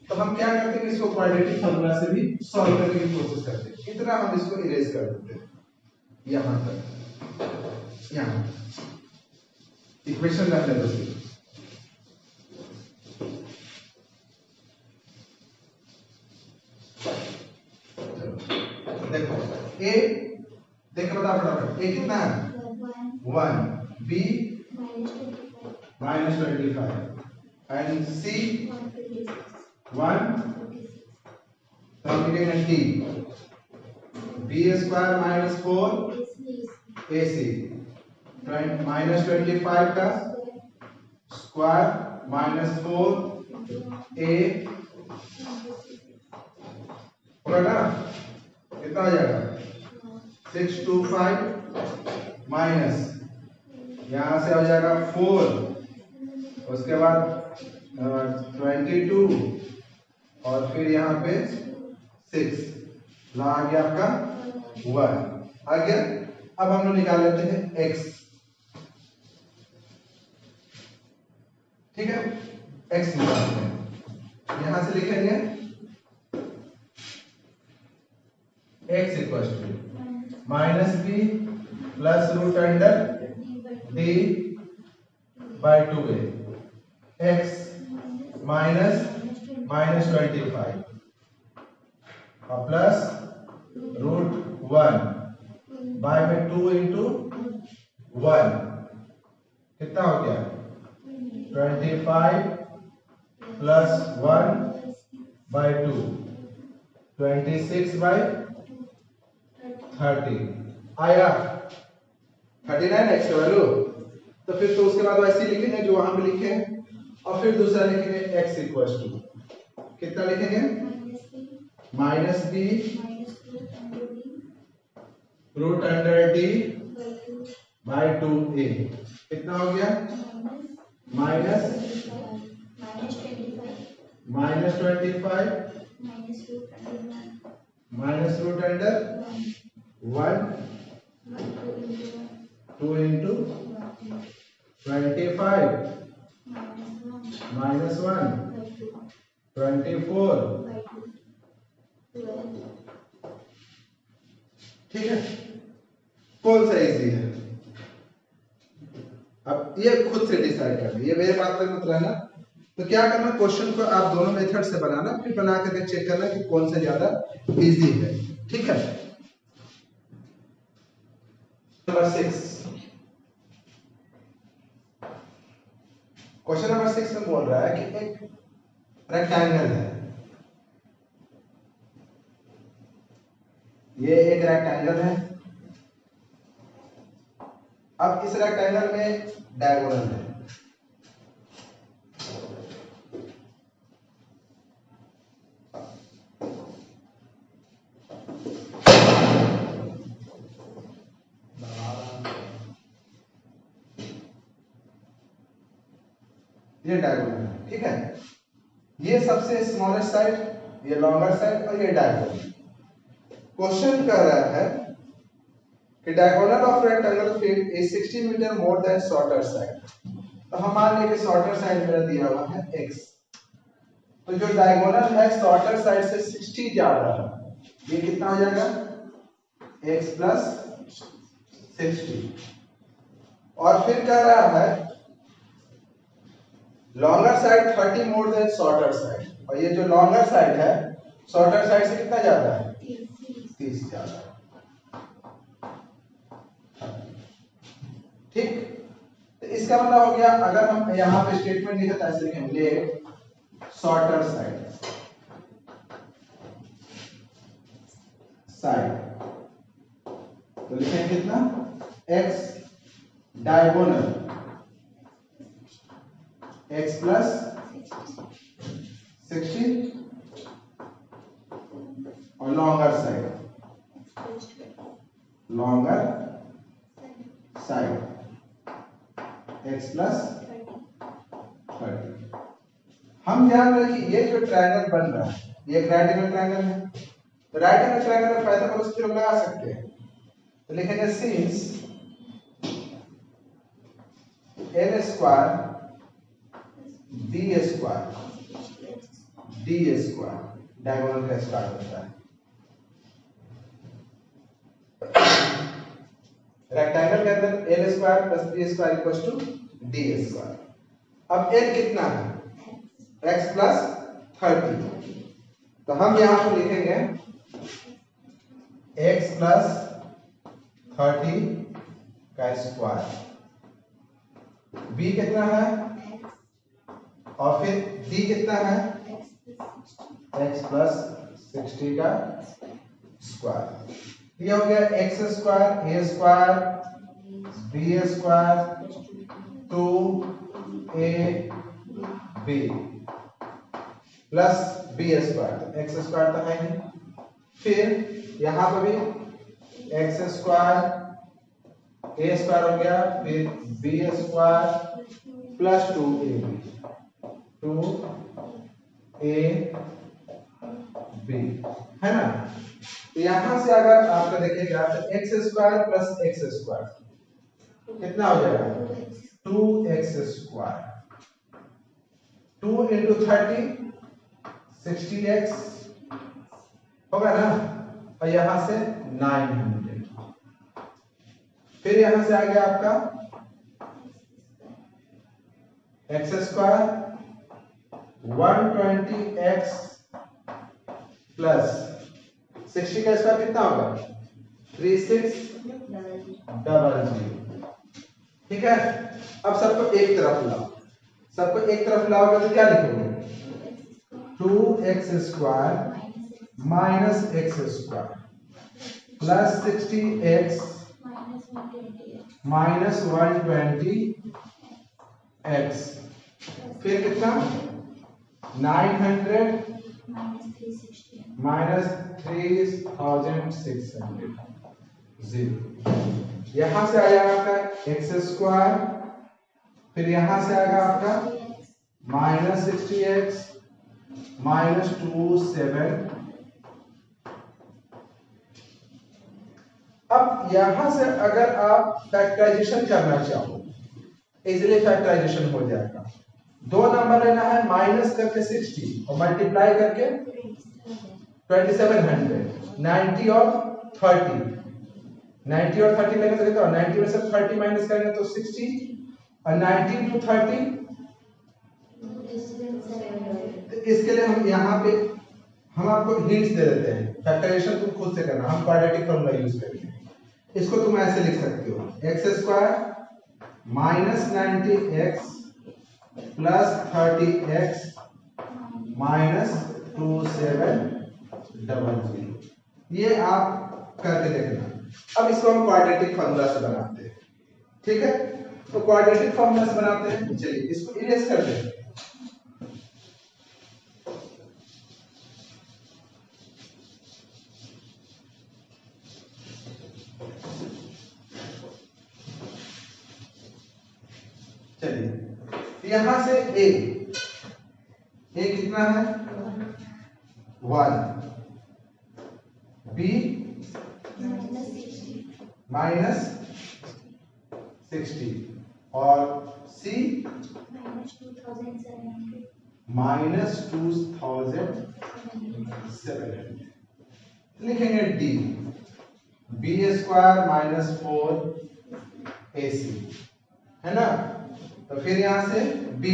तो हम क्या करते हैं, इसको क्वाड्रेटिक फार्मूला से भी सॉल्व करने की कोशिश करते हैं। इतना हम इसको इरेज कर देते हैं, यहां तक, यहां इक्वेशन रहने दो। देखो a, देखो बता फटाफट, a कितना है 1, b माइनस 25 एंड c 1, तो हम लिखेंगे d B square minus 4 AC minus 25 का स्क्वायर माइनस 4A होगा ना, कितना आ जाएगा 625 माइनस यहां से हो जाएगा 4, उसके बाद 22 और फिर यहाँ पे 6, यहाँ आ गया आपका 1 आ गया। अब हम लोग निकाल लेते हैं x, ठीक है, x निकालते हैं, यहां से लिखेंगे x equal to minus B plus root under D by 2a x minus 25 और प्लस रूट 1 बाय में 2 इंटू 1 कितना हो गया 25 प्लस 1 बाय 2 26 बाय 30 आया 39 एक्स का वैल्यू। तो फिर तो उसके बाद वैसे ही लिखेंगे जो वहां पे लिखे हैं, और फिर दूसरा लिखेंगे x इक्वल टू कितना लिखेंगे minus B root under D by 2a कितना हो गया minus 25 minus root under 1 2 into 25 minus 1 24, ठीक है, कौन सा इजी है। अब ये खुद से डिसाइड कर, ये मेरे बात पर मत रहना। तो क्या करना, क्वेश्चन को आप दोनों मेथड से बनाना, फिर बना करके चेक करना कि कौन सा ज्यादा इजी है, ठीक है। नंबर 6, क्वेश्चन नंबर 6 में बोल रहा है कि एक रेक्टेंगल है, ये एक रेक्टेंगल है। अब इस रेक्टेंगल में डायगोनल है, ये डायगोनल है, ठीक है। ये सबसे स्मॉलेस्ट साइड, ये लॉन्गर साइड और ये डायगोनल। क्वेश्चन कह रहा है कि diagonal of rectangle field is 60 metre more than shorter side. तो हम मान लें कि शॉर्टर साइड मेरा दिया हुआ है x, तो जो डायगोनल है शॉर्टर साइड से 60 ज्यादा है, ये कितना हो जाएगा x प्लस 60। और फिर कह रहा है लॉन्गर साइड 30 मोर देन शॉर्टर साइड, और ये जो लॉन्गर साइड है शॉर्टर साइड से कितना ज्यादा है 30 ज्यादा है, ठीक। तो इसका मतलब हो गया, अगर हम यहां पे स्टेटमेंट लिखे तो ऐसे लिखेंगे शॉर्टर साइड, तो लिखेंगे कितना x डायगोनल x प्लस 60 और लॉन्गर साइड x प्लस 30। हम ध्यान रखें कि ये जो ट्रायंगल बन रहा है ये एक राइट एंगल ट्रायंगल है, तो राइट एंगल ट्रायंगल में पाइथागोरस थ्योरम लगा सकते हैं। तो लिखेंगे since n square d square diagonal का स्क्वायर होता है, रेक्टेंगल के अंदर n square plus d square equals to d square. अब n कितना है x प्लस 30, तो हम यहां पर लिखेंगे x प्लस 30 का स्क्वायर, b कितना है और फिर d कितना है x प्लस 60 का स्क्वायर। ये हो गया x square A square B square 2 A B plus B square, x square तो है ही। फिर यहां पर भी एक्स स्क्वायर ए स्क्वायर हो गया, फिर B square plus 2 A B, है ना। तो यहां से अगर आपका देखिएगा तो x square plus x square कितना हो जाएगा 2x स्क्वायर, 2 इंटू 30 60x होगा ना, और यहां से 900। फिर यहां से आ गया आपका एक्स स्क्वायर 120x प्लस 60 का स्क्वायर कितना होगा 3600। ठीक है। अब सबको एक तरफ लाओ, सबको एक तरफ लाओगे तो क्या लिखोगे 2x square minus x square plus 60x minus 120x, फिर कितना 900 माइनस 3600 0। यहां से आया आपका एक्स स्क्वायर, फिर यहां से आएगा आपका माइनस 60x माइनस 27। अब यहां से अगर आप फैक्टराइजेशन करना चाहो इजीली फैक्टराइजेशन हो जाएगा। दो नंबर लेना है माइनस करके 60 और मल्टीप्लाई करके 2700, 90 और 30, 90 और 30 लेंगे तो कितना 90 में से 30 माइनस करेंगे तो 60 और 90 टू 30। तो इसके लिए हम यहाँ पे हम आपको हिंट्स दे देते हैं, फैक्टराइजेशन तुम खुद से करना, हम क्वाड्रेटिक फॉर्मूला यूज करेंगे। इसको तुम ऐसे लिख सकते हो x square minus 90x plus 30x minus 2700, ये आप करके देखना। अब इसको हम क्वाड्रेटिक फॉर्मूला से बनाते हैं, ठीक है। तो क्वाड्रेटिक फॉर्मूला से बनाते हैं, चलिए इसको इरेज कर दें। चलिए यहां से a कितना है 1, b माइनस 60 और c माइनस 2700। लिखेंगे d b square minus 4ac, है ना। तो फिर यहां से b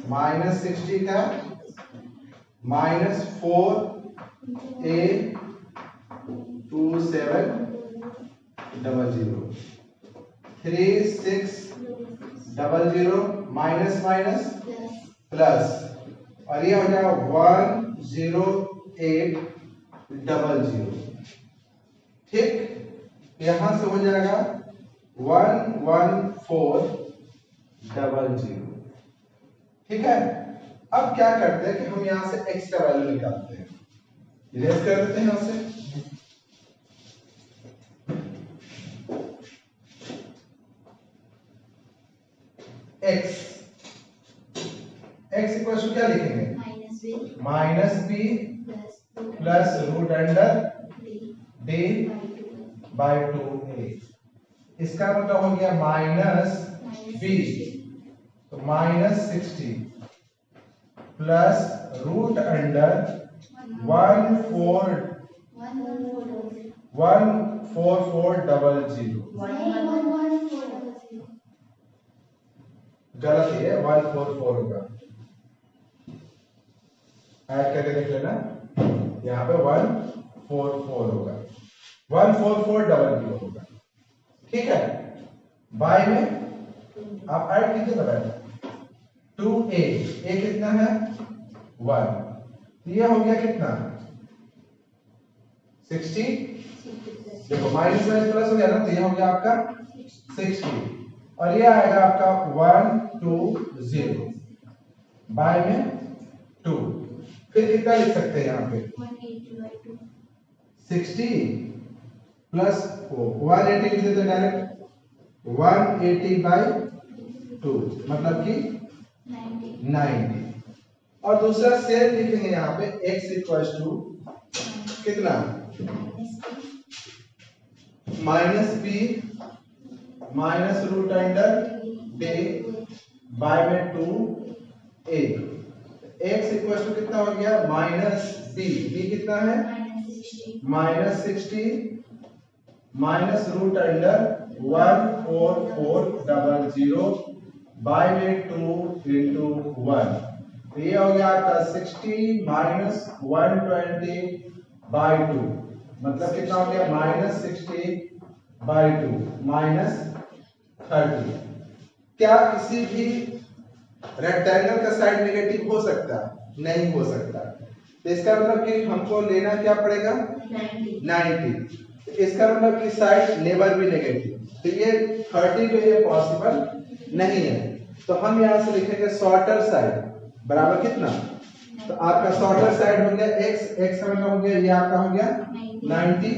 माइनस 60 का minus 4a 2700 3600 minus minus plus, और ये हो जाएगा 10800। ठीक, यहां से हो जाएगा 11400। ठीक है। अब क्या करते हैं कि हम यहां से x का वैल्यू निकालते हैं, इरेज कर देते हैं यहां से। x इक्वल टू क्या लिखेंगे minus B plus root under d by 2a। इसका मतलब हो गया माइनस b, तो माइनस 60 प्लस रूट अंडर 14400। गलत है 144 होगा, ऐड करके देख लेना, यहाँ पे 144 होगा, 14400 होगा। ठीक है। बाय में आप ऐड कीजिए ना बेटा 2a, a कितना है 1, ये हो गया कितना 60, देखो माइनस माइनस प्लस हो गया ना, तो ये हो गया आपका 60 और ये आएगा आपका 120 बाय में 2। फिर कितना लिख सकते हैं यहाँ पे 60 प्लस 180 लिख देते डायरेक्ट 180 बाय 2 मतलब कि 90। और दूसरा सेम लिखेंगे यहाँ पे x इक्वल्स टू कितना minus B minus root under D by में 2 a। x इक्वल्स टू कितना हो गया माइनस b, b कितना है minus 60 minus root under 14400 by में 2 इंटू 1। तो ये हो गया आपका 60 माइनस 120 बाय 2 मतलब कितना हो गया माइनस 60 बाय 2 माइनस 30। क्या किसी भी रेक्टेंगल का साइड नेगेटिव हो सकता है? नहीं हो सकता। तो इसका मतलब कि हमको लेना क्या पड़ेगा 90। इसका मतलब कि साइड नेवर भी नेगेटिव, तो ये 30 पे ये पॉसिबल नहीं है। तो हम यहाँ से लिखेंगे शॉर्टर साइड बराबर कितना, तो आपका शॉर्टर साइड हो गया x, x का मतलब हो गया ये आपका हो गया 90,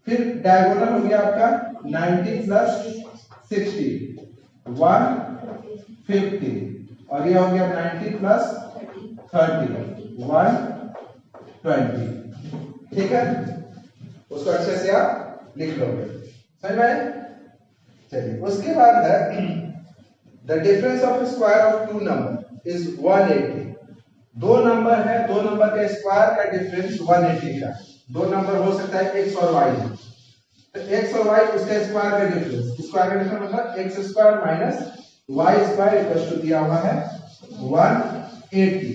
फिर डायगोनल हो गया आपका 90 प्लस 60 150 और ये हो गया 90 प्लस 30 120। ठीक है, उसको अच्छे से आप लिख लोगे, समझ में? चलिए उसके बाद है the difference of square of two number is 180। दो नंबर है, दो नंबर का स्क्वायर का डिफरेंस 180 का। दो नंबर हो सकता है x और y, तो x और y उसका स्क्वायर का डिफरेंस, स्क्वायर का डिफरेंस मतलब x square minus y square equal to दिया हुआ है 180।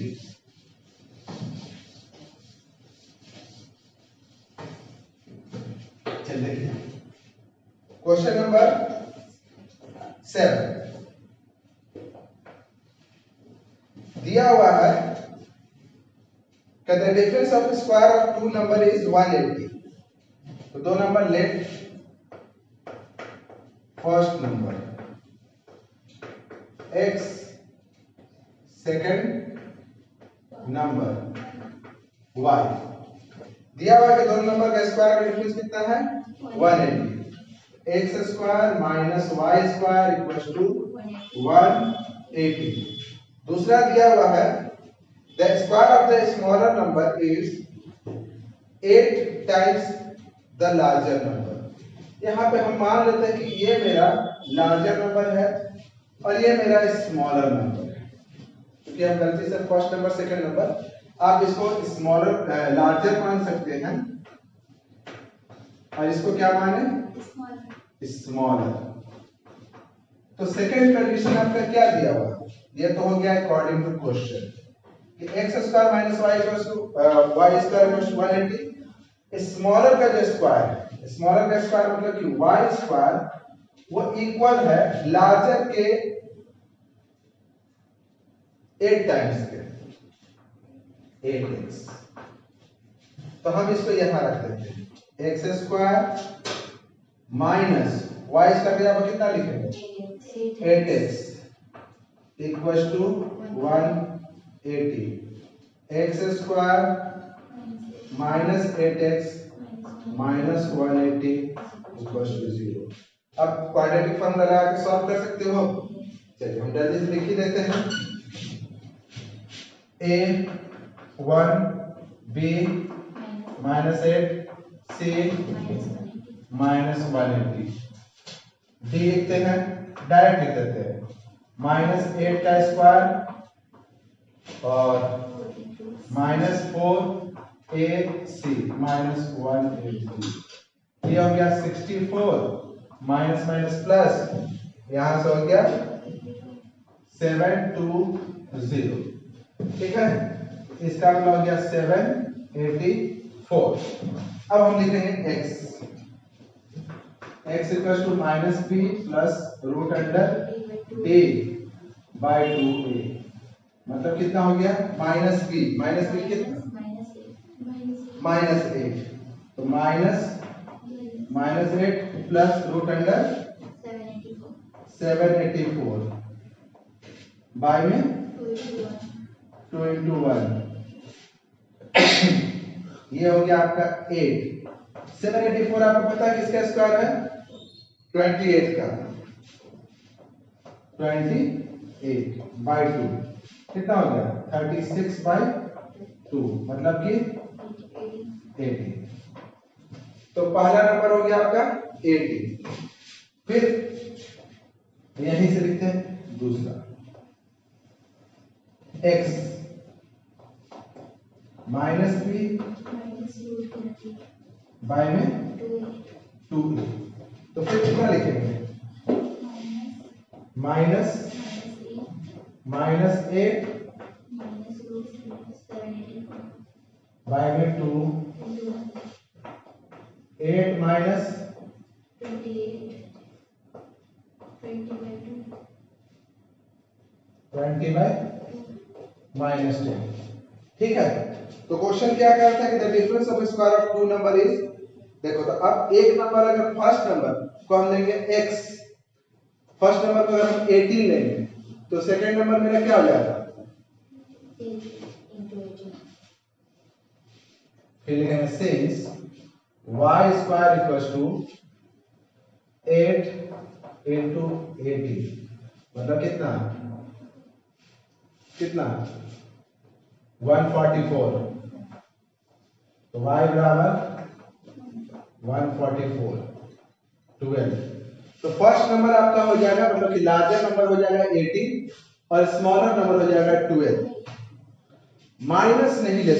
चलिए क्वेश्चन नंबर 7 दिया हुआ है the difference of square of two number is 180। तो दो number let, first number x, second number y। दिया हुआ है कि दोनों नंबर का स्क्वायर का डिफरेंस कितना है 180। x square minus y square equals to 180। दूसरा दिया हुआ है the square of the smaller number is 8 times the larger number। यहाँ पे हम मान लेते हैं कि ये मेरा लार्जर नंबर है और ये मेरा स्मॉलर नंबर है, क्योंकि हम गलती से फर्स्ट नंबर सेकंड नंबर, आप इसको स्मॉलर लार्जर मान सकते हैं और इसको क्या माने स्मॉलर। तो सेकंड कंडीशन आपका क्या दिया हुआ, ये तो हो गया अकॉर्डिंग टू क्वेश्चन कि x square minus y equals to y square equals to 180। Smaller का जो स्क्वायर है, स्मॉलर का स्क्वायर मतलब कि y स्क्वायर वो इक्वल है लार्जर के 8 टाइम्स के 8x। तो हम इसको यहां रख देते हैं x square minus y square के यहाँ कितना लिखेंगे 8x equals to 180। x square minus 8x minus 180 equals to 0। अब क्वाड्रेटिक फॉर्मूला लगा के सॉल्व कर सकते हो। चलिए हम जल्दी से लिख ही देते हैं a1 b minus 8 c minus 180 d लिखते हैं, डायरेक्ट लिख देते हैं माइनस 8 का स्क्वायर और माइनस 4ac माइनस 180। ये हो गया 64 माइनस माइनस प्लस यहां से हो गया 720। ठीक है, इसका मतलब हो गया 784। अब हम लिखेंगे x equal to minus b plus root under a by 2a मतलब कितना हो गया माइनस b कितना माइनस 8। तो -8 प्लस रूट अंडर 784 बाय में 2 into 1 ये हो गया आपका 8। 784 आपको पता है किसका स्क्वायर है? 28 का। 28 बाय 2 कितना हो गया? 36 बाय 2 मतलब कि 80। तो पहला नंबर हो गया आपका 80। फिर यहीं से लिखते हैं दूसरा x माइनस b बाय में 2a। तो फिर कितना लिखेंगे? -8 बाय में 2 8 माइनस 20 बाय -10। ठीक है। तो क्वेश्चन क्या कहता है कि the difference of square of two number is, देखो तो अब एक नंबर अगर फर्स्ट नंबर को हम लेंगे x, फर्स्ट नंबर को अगर हम 18 लेंगे तो सेकंड नंबर मेरा क्या हो जाएगा? फिर लिखेंगे since y square equals to 8 into 80 मतलब कितना 144। तो y बराबर 144 12। तो फर्स्ट नंबर आपका हो जाएगा मतलब कि लार्जर नंबर हो जाएगा 80 और स्मॉलर नंबर हो जाएगा 12। माइनस नहीं ले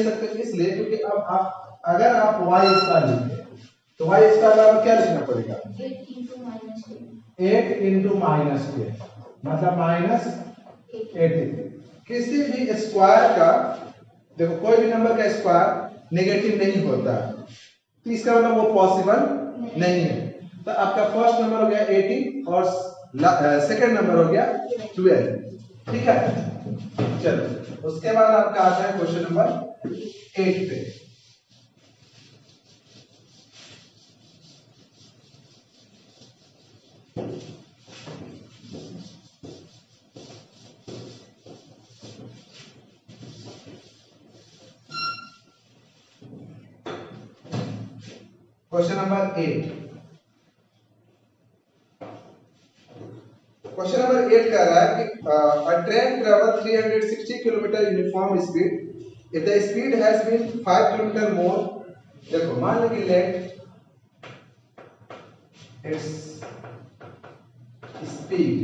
सकते इसलिए क्योंकि अब आप अगर आप y स्क्वायर लिखते हैं तो y स्क्वायर बराबर क्या लिखना पड़ेगा? 8 into -10 मतलब -80। किसी भी स्क्वायर का देखो कोई भी नंबर का स्क्वायर नेगेटिव नहीं होता तो इसका मतलब वो पॉसिबल नहीं है। तो आपका फर्स्ट नंबर हो गया 80 और सेकंड नंबर हो गया 12। ठीक है। चलो उसके बाद आपका आता है क्वेश्चन नंबर 8 पे। Question number 8। क्वेश्चन नंबर 8 कह रहा है कि a train travel 360 km uniform speed if the speed has been 5 km more। देखो मान लो कि let its speed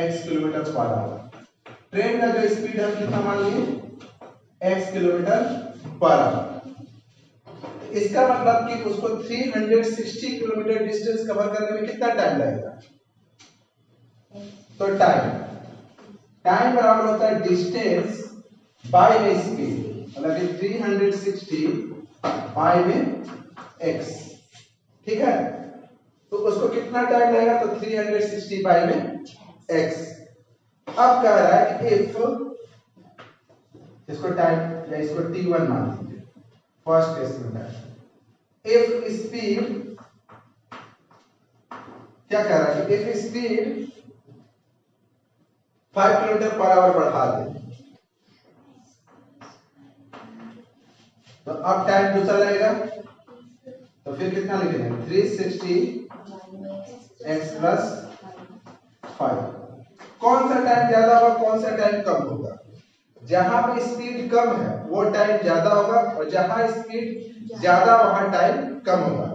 x kilometre per hour. Train का जो स्पीड है कितना मान लिए x किलोमीटर पर आवर। इसका मतलब कि उसको 360 किलोमीटर डिस्टेंस कवर करने में कितना टाइम लगेगा? तो टाइम बराबर होता है डिस्टेंस बाय में स्पीड मतलब कि 360 बाय में x। ठीक है। तो उसको कितना टाइम लगेगा? तो 360 बाय में x। अब कह रहा है कि इफ इसको टाइम या इसको t1 मान लीजिए फर्स्ट केस में है। इफ स्पीड क्या कह रहा है कि if speed 5 kilometre per hour बढ़ा दे तो अब टाइम दूसरा लगेगा। तो फिर कितना लिखेंगे? 360 x प्लस 5। कौन सा टाइम ज्यादा होगा कौन सा टाइम कम होगा? जहां पे स्पीड कम है वो टाइम ज्यादा होगा और जहां स्पीड ज्यादा वहां टाइम कम होगा।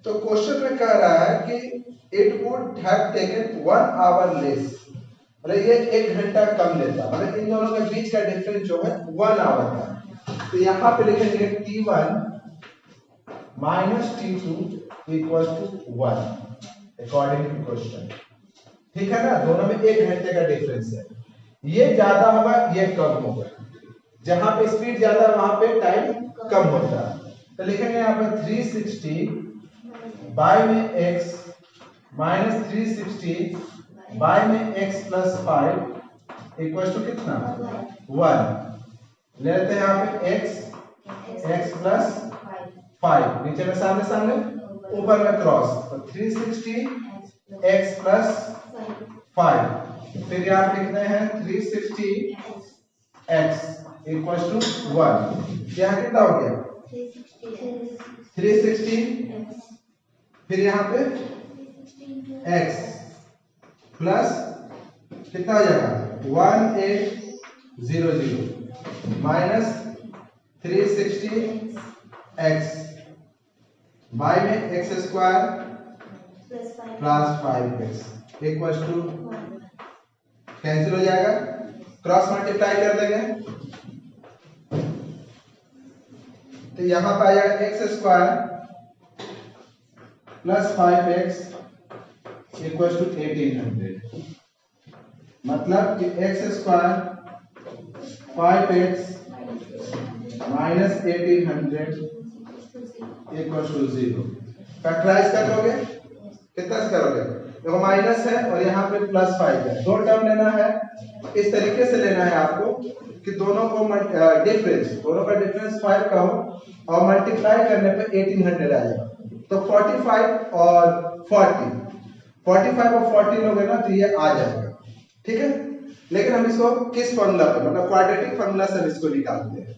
तो क्वेश्चन में कह रहा है कि it would have taken 1 our less मतलब ये 1 घंटा कम लेता मतलब इन दोनों के बीच का डिफरेंस जो है 1 आवर का। तो यहां पे लिखेंगे t1 - t2 equal to 1 according to question. ठीक है ना। दोनों में 1 घंटे का डिफरेंस है। ये ज्यादा होगा ये कम होगा। जहां पे स्पीड ज्यादा है वहां पे टाइम कम होता है। तो लिखेंगे यहाँ पे 360 बाय में x माइनस 360 बाय में x प्लस 5 इक्वल टू कितना 1। लेते हैं यहाँ पे x प्लस 5, नीचे में सामने सामने, ऊपर में क्रॉस, तो 360 x प्लस 5, फिर यहाँ पे लिखते हैं 360 x इक्वल टू 1। यहाँ कितना हो गया 360, फिर यहाँ पे x प्लस कितना हो जाएगा 1800 माइनस 360 x बाय में x square plus 5x equal to, cancel हो जाएगा, क्रॉस मल्टीप्लाई कर देंगे तो यहां पर आ जाएगा x square plus 5x equal to 1800, मतलब कि x square 5x minus 1800 equal to 0। Factorise कर लोगे, कितना करोगे, देखो माइनस है और यहाँ पे प्लस 5 है, दो टर्म लेना है, इस तरीके से लेना है आपको कि दोनों को दोनों का डिफरेंस 5 का हो और मल्टीप्लाई करने पे 1800 आ जाएगा, तो 45 और 40 लोगे ना तो ये आ जाएगा, ठीक है। लेकिन हम इसको किस फॉर्मूला पे, मतलब क्वाड्रेटिक फॉर्मूला से हम इसको निकालते हैं,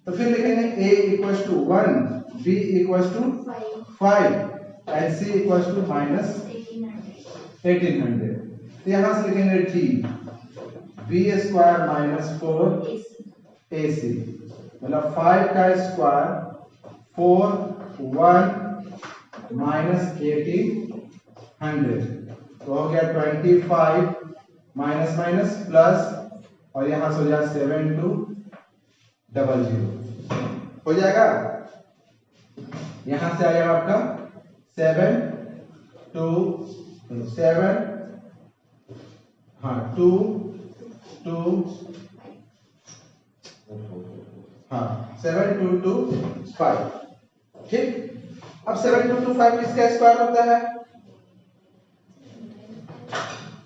तो फिर लिखेंगे a equal to 1, b equal to 5 and c equal to minus 1800। तो यहां से लिखेंगे t b square minus 4 ac, मतलब 5 का स्क्वायर 4 1 माइनस 1800, तो हो गया 25 माइनस माइनस प्लस और यहां से हो जाए 7200 हो जाएगा, यहां से आ जाएगा आपका 7 2 7 हाँ 2 2 हाँ 7 2 2 5, ठीक। अब 7 2 2 5 किसका स्क्वायर होता है,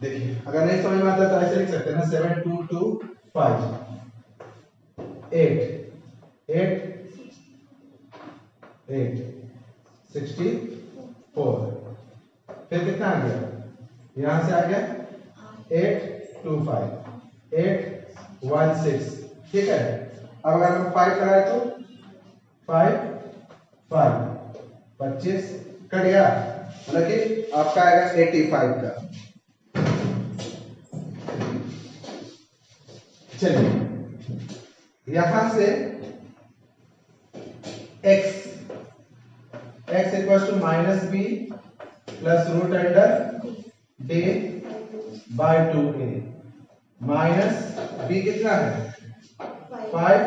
देखिए अगर नहीं समझ में आता तो ऐसे लिख सकते हैं ना, 7 2 2 5 8 8 8 64, फिर कितना आ गया, यहां से आ गया 8 2 5 8 1 6, ठीक है। अब अगर हम 5 लगाए तो 5 5 25 कट गया, मतलब कि आपका आएगा 85 का। चलिए यहां से x equal to minus B plus root under D by 2a, minus b कितना है 5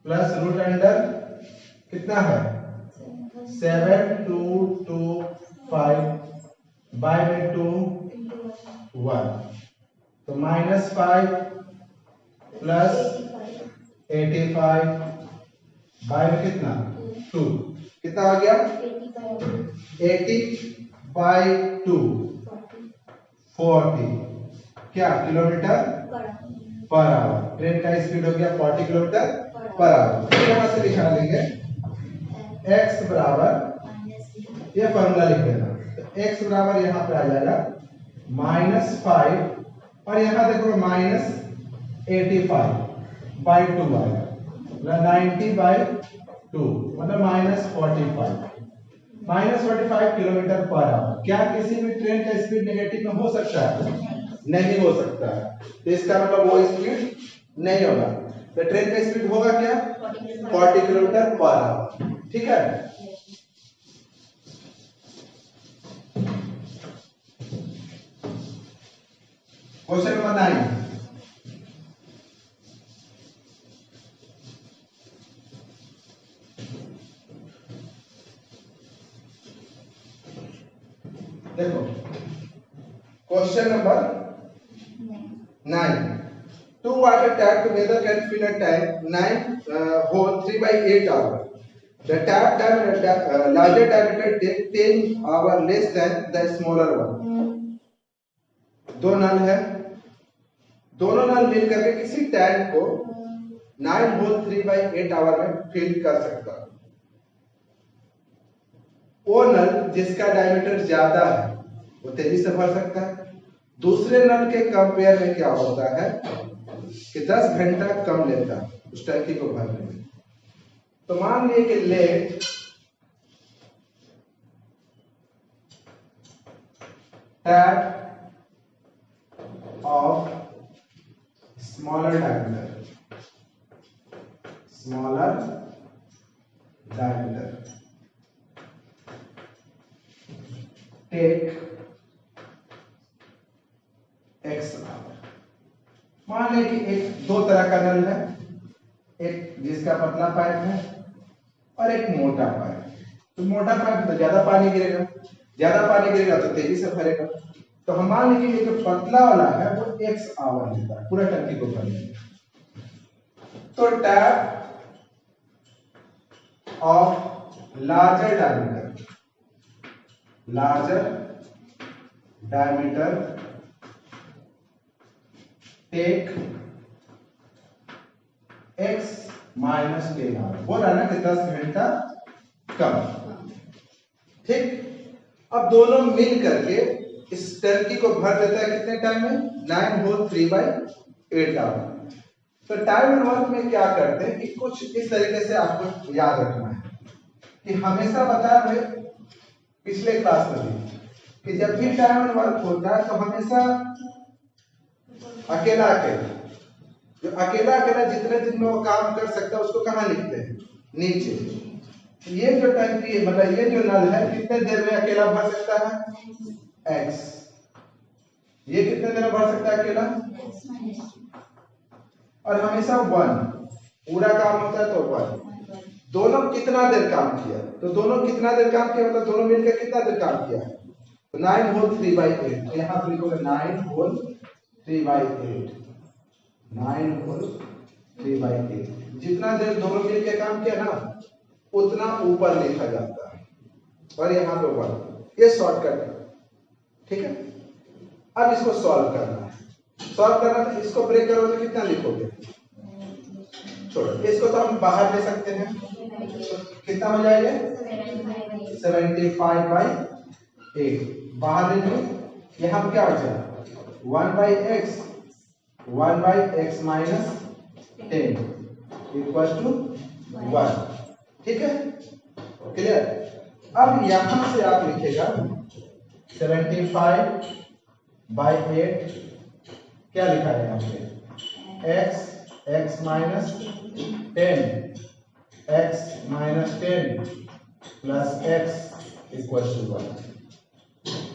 प्लस रूट अंडर कितना है 7 2 2 5 बाय में 2 1, तो माइनस 5 प्लस 85 बाय में कितना 2, कितना आ गया 80 बाय 2 40, क्या किलोमीटर पर आवर, ट्रेन का स्पीड हो गया 40 किलोमीटर पर आवर। यहां से दिखा देंगे x बराबर, ये फॉर्मूला लिख देना, तो x बराबर यहां पे आ जाएगा -5 और यहां देखो माइनस 85 बाई 2 आएगा, मतलब 90 बाई 2, मतलब -45 किलोमीटर पर आवर। क्या किसी भी ट्रेन का स्पीड नेगेटिव में हो सकता है, नहीं हो सकता है, तो इसका मतलब वो स्पीड नहीं होगा, तो ट्रेन का स्पीड होगा क्या 40 किलोमीटर पर आवर, ठीक है। क्वेश्चन नंबर 9, देखो question number 9, 2 water tap together can fill a tank 9 hole 3/8 hour. The tap larger diameter take 10 hour less than the smaller one. दो नल है, दोनों नल मिलकर के किसी टैंक को 9 होल 3/8 आवर में फिल कर सकता हूं। वो नल जिसका डायमीटर ज्यादा है वो तेजी से भर सकता है। दूसरे नल के कंपेयर में क्या होता है कि 10 घंटा कम लेता है उस टंकी को भरने में। तो मान लिए कि let tap of smaller diameter take x hour. मान लें कि एक दो तरह का नल है, एक जिसका पतला पाइप है और एक मोटा पाइप है। तो मोटा पाइप तो ज्यादा पानी गिरेगा तो तेजी से भरेगा। तो हम मान लें कि ये जो पतला वाला है वो x आवर लेता है पूरा टंकी को भरने में। तो tap of larger diameter take x minus 10 hour. बोला ना कि 10 घंटा कम। ठीक, अब दोनों मिल करके इस टंकी को भर देता है कितने टाइम में? 9 होल 3/8 आवर। तो टाइम एंड वर्क में क्या करते हैं कि कुछ इस तरीके से आपको याद रखना है कि हमेशा बताया हुए पिछले क्लास में भी कि जब भी टाइम एंड वर्क होता है तो हमेशा अकेला जो अकेला जितने दिन में वो काम कर सकता है उसको कहाँ लिखते हैं? नीचे। ये जो टंकी है मतलब ये जो नल है कितने देर में अकेला भर सकता है? x। ये कितने देर में भर सकता है अकेला? और हमेशा 1 पूरा काम होता है तो 1। दोनों कितना देर काम किया? तो दोनों कितना देर काम किया मतलब दोनों मिलकर कितना देर काम किया? तो 9 होल 3/8। तो यहाँ पर लिखोगे 9 होल 3/8। 9 होल 3/8। जितना देर दोनों मिलकर काम किया ना उतना ऊपर लिखा जाता है और यहाँ पे 1। ये शॉर्टकट है। ठीक है, अब इसको सॉल्व करना है। इसको ब्रेक करो तो कितना लिखोगे? छोड़ो, इसको तो हम बाहर ले सकते हैं। तो कितना हो जाएगा? 75/8 बाहर ले लो। यहाँ पे क्या बचा? 1/x minus 10 equal to 1। ठीक है, क्लियर? अब यहां से आप लिखेगा 75/8 क्या लिखा है यहाँ पे? x minus 10 plus x equal to 1।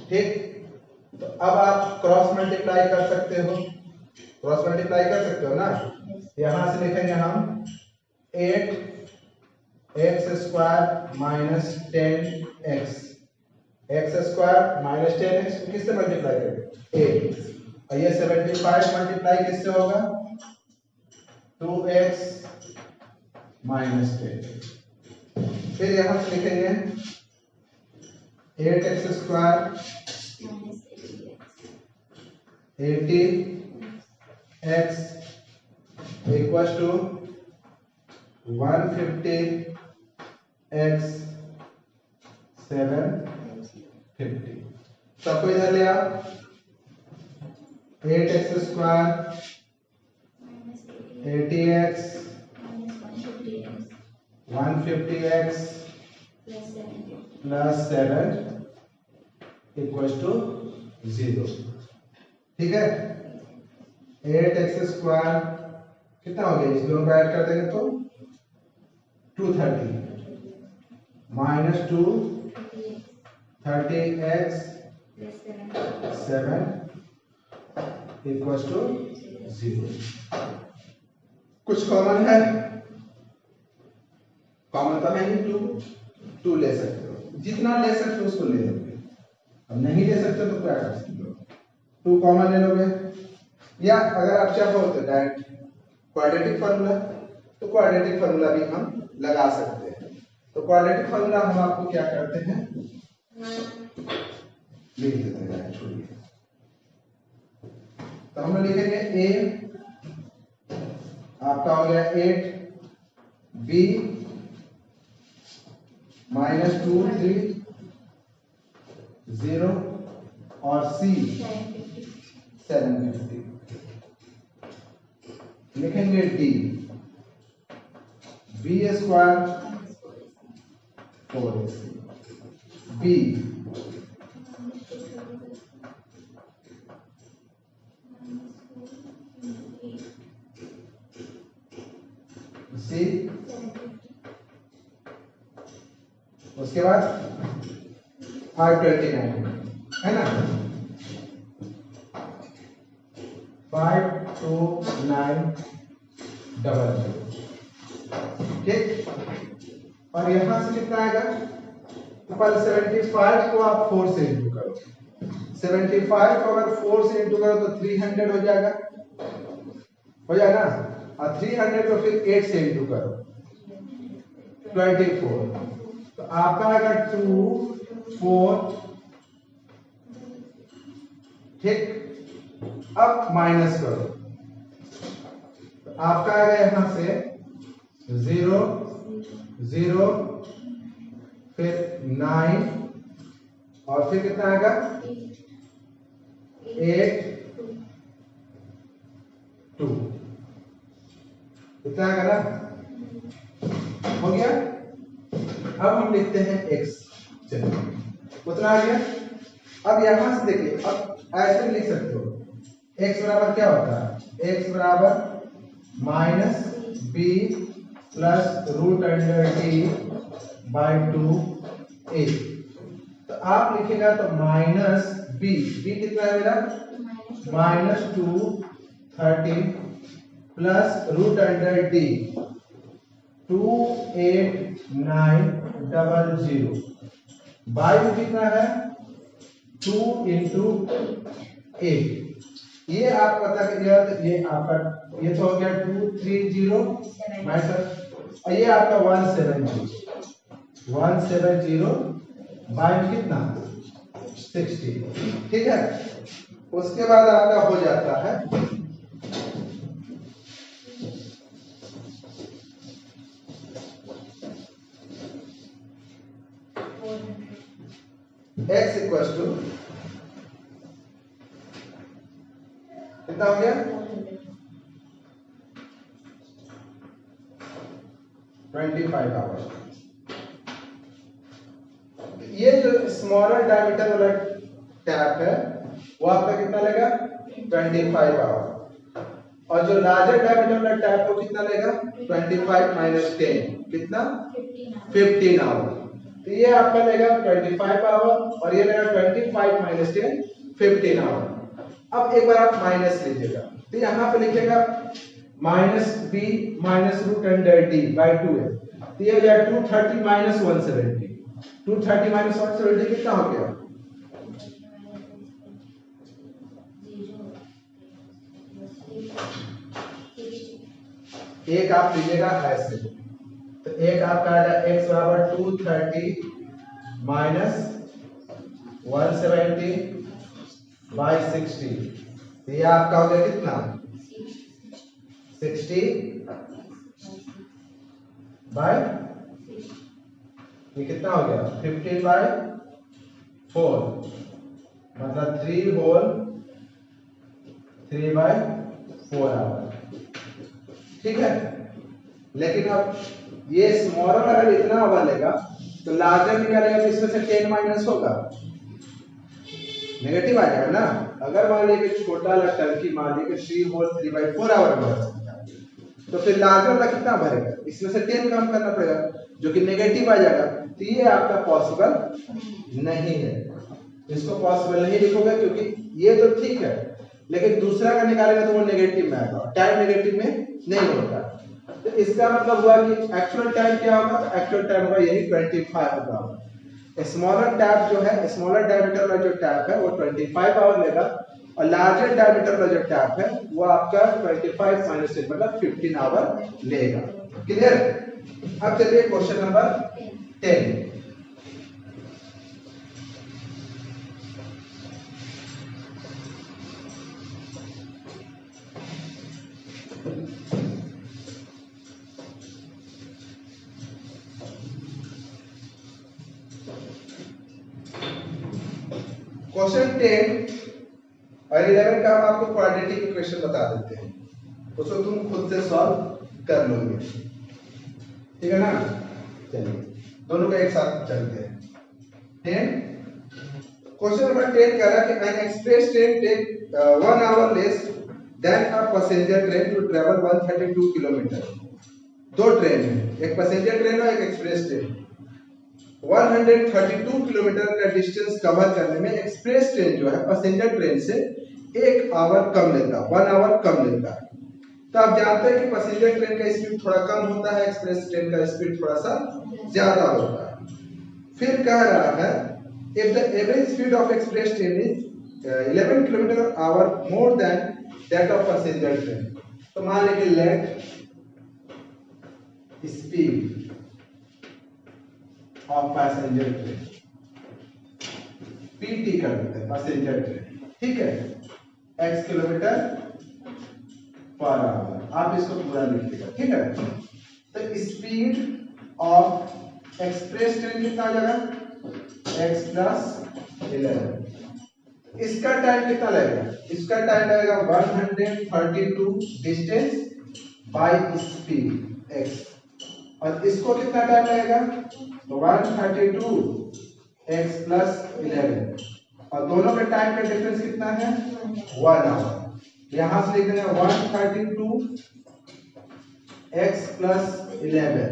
ठीक, तो अब आप क्रॉस मल्टीप्लाई कर सकते हो ना। यहां से लिखेंगे हम 8x² minus 10x। x² minus 10x को किससे मल्टीप्लाई करेंगे? 8। और ये 75 मल्टीप्लाई किससे होगा? 2x minus 10। फिर यहां से लिखेंगे 8x² 80x equal to 150x 750। सबको इधर ले आओ। 8x² 80x 150x plus 7 equal to 0। ठीक है, 8x² कितना हो गया? इस दोनों को ऐड कर देंगे तो 230 माइनस 230x 7 इक्वल टू 0। कुछ कॉमन है? कॉमन तो है नहीं। 2 ले सकते हो, जितना ले सकते हो उसको ले लोगे। अब नहीं ले सकते तो क्या कर सकते हो? 2 कॉमन ले लोगे, या अगर आप चाहो तो डायरेक्ट क्वाड्रेटिक फार्मूला, तो क्वाड्रेटिक फार्मूला भी हम लगा सकते हैं। तो क्वाड्रेटिक फार्मूला हम आपको क्या करते हैं लिख देते हैं, छोड़िए। तो हम लिखेंगे a आपका हो गया 8, बी -2 3 0 और सी 750। लिखेंगे D B square 4ac B C, उसके बाद 529 है ना, 52900। ठीक, और यहां से कितना आएगा? तो पहले 75 को आप 4 से इंटू करो, 75 को अगर 4 से इंटू करो तो 300 हो जाएगा, हो जाएगा ना, और 300 को फिर 8 से इंटू करो 24, तो आपका आएगा 2 4। ठीक, अब माइनस करो तो आपका आएगा यहां से 0 0 फिर 9 और फिर कितना आएगा 8 2, कितना आएगा ना, हो गया। अब हम लिखते हैं x, चलिए उतना आ गया। अब यहां से देखिए, अब ऐसे भी लिख सकते हो, x बराबर क्या होता है, x बराबर -b प्लस √d/2a। तो आप लिखेगा तो -b, b कितना है मेरा -230 प्लस √d 28900 बाई में कितना है 2 × 8। ये आप पता करिएगा, तो ये आपका ये तो हो गया 230 और ये आपका 170 बाई में कितना 60। ठीक है, उसके बाद आपका हो जाता है x इक्वल्स टू कितना हो गया 25 आवर्स। ये जो स्मॉलर डायमीटर वाला टैप है वो आपका कितना लेगा 25 आवर, और जो लार्जर डायमीटर वाला टैप वो कितना लेगा 25 - 10 कितना 15 आवर। तो ये आपका लेगा 25 आवर और ये लेगा 25 - 10 15 आवर। अब एक बार आप माइनस लीजिएगा, तो यहां पे लिखिएगा -b -√d/2 है, तो ये हो जाएगा 230 - 170। 230 - 170 कितना हो गया एक आप लीजिएगा ऐसे, तो एक आपका आ जाएगा x बराबर 230 - 170/60। तो ये आपका हो गया कितना 60 बाय, ये कितना हो गया 15/4, मतलब 3/4 आवर। ठीक है, लेकिन अब ये स्मॉलर अगर इतना आवर लेगा तो लार्जर निकालेगा तो इसमें से 10 माइनस होगा, नेगेटिव आ जाएगा ना। अगर मान लीजिए कि छोटा वाला टंकी मान लीजिए कि 3/4 आवर भर सकता है, तो फिर लार्जर वाला कितना भरेगा, इसमें से 10 कम करना पड़ेगा जो कि नेगेटिव आ जाएगा। तो ये आपका पॉसिबल नहीं है, इसको पॉसिबल नहीं लिखोगे क्योंकि ये तो ठीक है, लेकिन दूसरा का निकालेगा तो वो नेगेटिव में आएगा, टाइम नेगेटिव में नहीं होता। तो इसका मतलब हुआ कि एक्चुअल टाइम क्या होगा, तो एक्चुअल टाइम होगा यही 25 होगा। स्मॉलर टैप जो है, स्मॉलर डायमीटर वाला जो टैप है वो 25 आवर लेगा, और लार्जर डायमीटर वाला जो टैप है वो आपका 25 - 10 मतलब 15 आवर लेगा। क्लियर। अब चलिए क्वेश्चन नंबर 10। क्वेश्चन 10 और 11 का हम आपको क्वाड्रेटिक इक्वेशन बता देते हैं, उसको तुम खुद से सॉल्व कर लोगे, ठीक है ना। चलिए दोनों का एक साथ चलते हैं। 10 क्वेश्चन नंबर 10 कह रहा है कि an express train take 1 hour less than a passenger train to travel 132 kilometre. दो ट्रेन है, एक पैसेंजर ट्रेन और एक एक्सप्रेस ट्रेन। 132 किलोमीटर का डिस्टेंस कवर करने में एक्सप्रेस ट्रेन जो है पैसेंजर ट्रेन से 1 आवर कम लेता है, 1 आवर कम लेता है। तो आप जानते हैं कि पैसेंजर ट्रेन का स्पीड थोड़ा कम होता है, एक्सप्रेस ट्रेन का स्पीड थोड़ा सा ज्यादा होता है। फिर कह रहा है if the average speed of express train is 11 km/h more than that of passenger train, तो मान लीजिए let speed of passenger train PT कर देते हैं, पैसेंजर ट्रेन, ठीक है, x किलोमीटर पर आवर, आप इसको पूरा लिखिएगा, ठीक है। तो स्पीड ऑफ एक्सप्रेस ट्रेन कितना आ जाएगा, x + 11। इसका टाइम कितना लगेगा, इसका टाइम लगेगा 132 डिस्टेंस बाय स्पीड x, और इसको कितना टाइम लगेगा, तो 132 x + 11, और दोनों के टाइम का डिफरेंस कितना है, 1 आवर। यहां से लिख देंगे 132 x + 11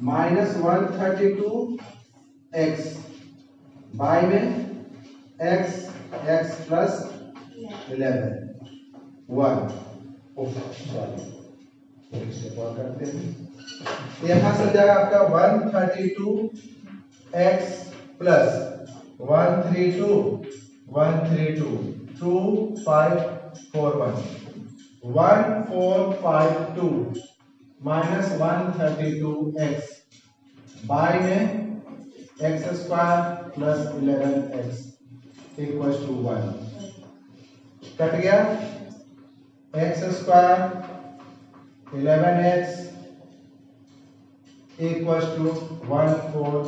माइनस 132 x बाय में x + 11 1। करते हैं, यहां से जाएगा आपका 132 x + 132 2541 1452 माइनस 132x बाय में x² + 11x = 1 कट गया, x² 11x = 1452,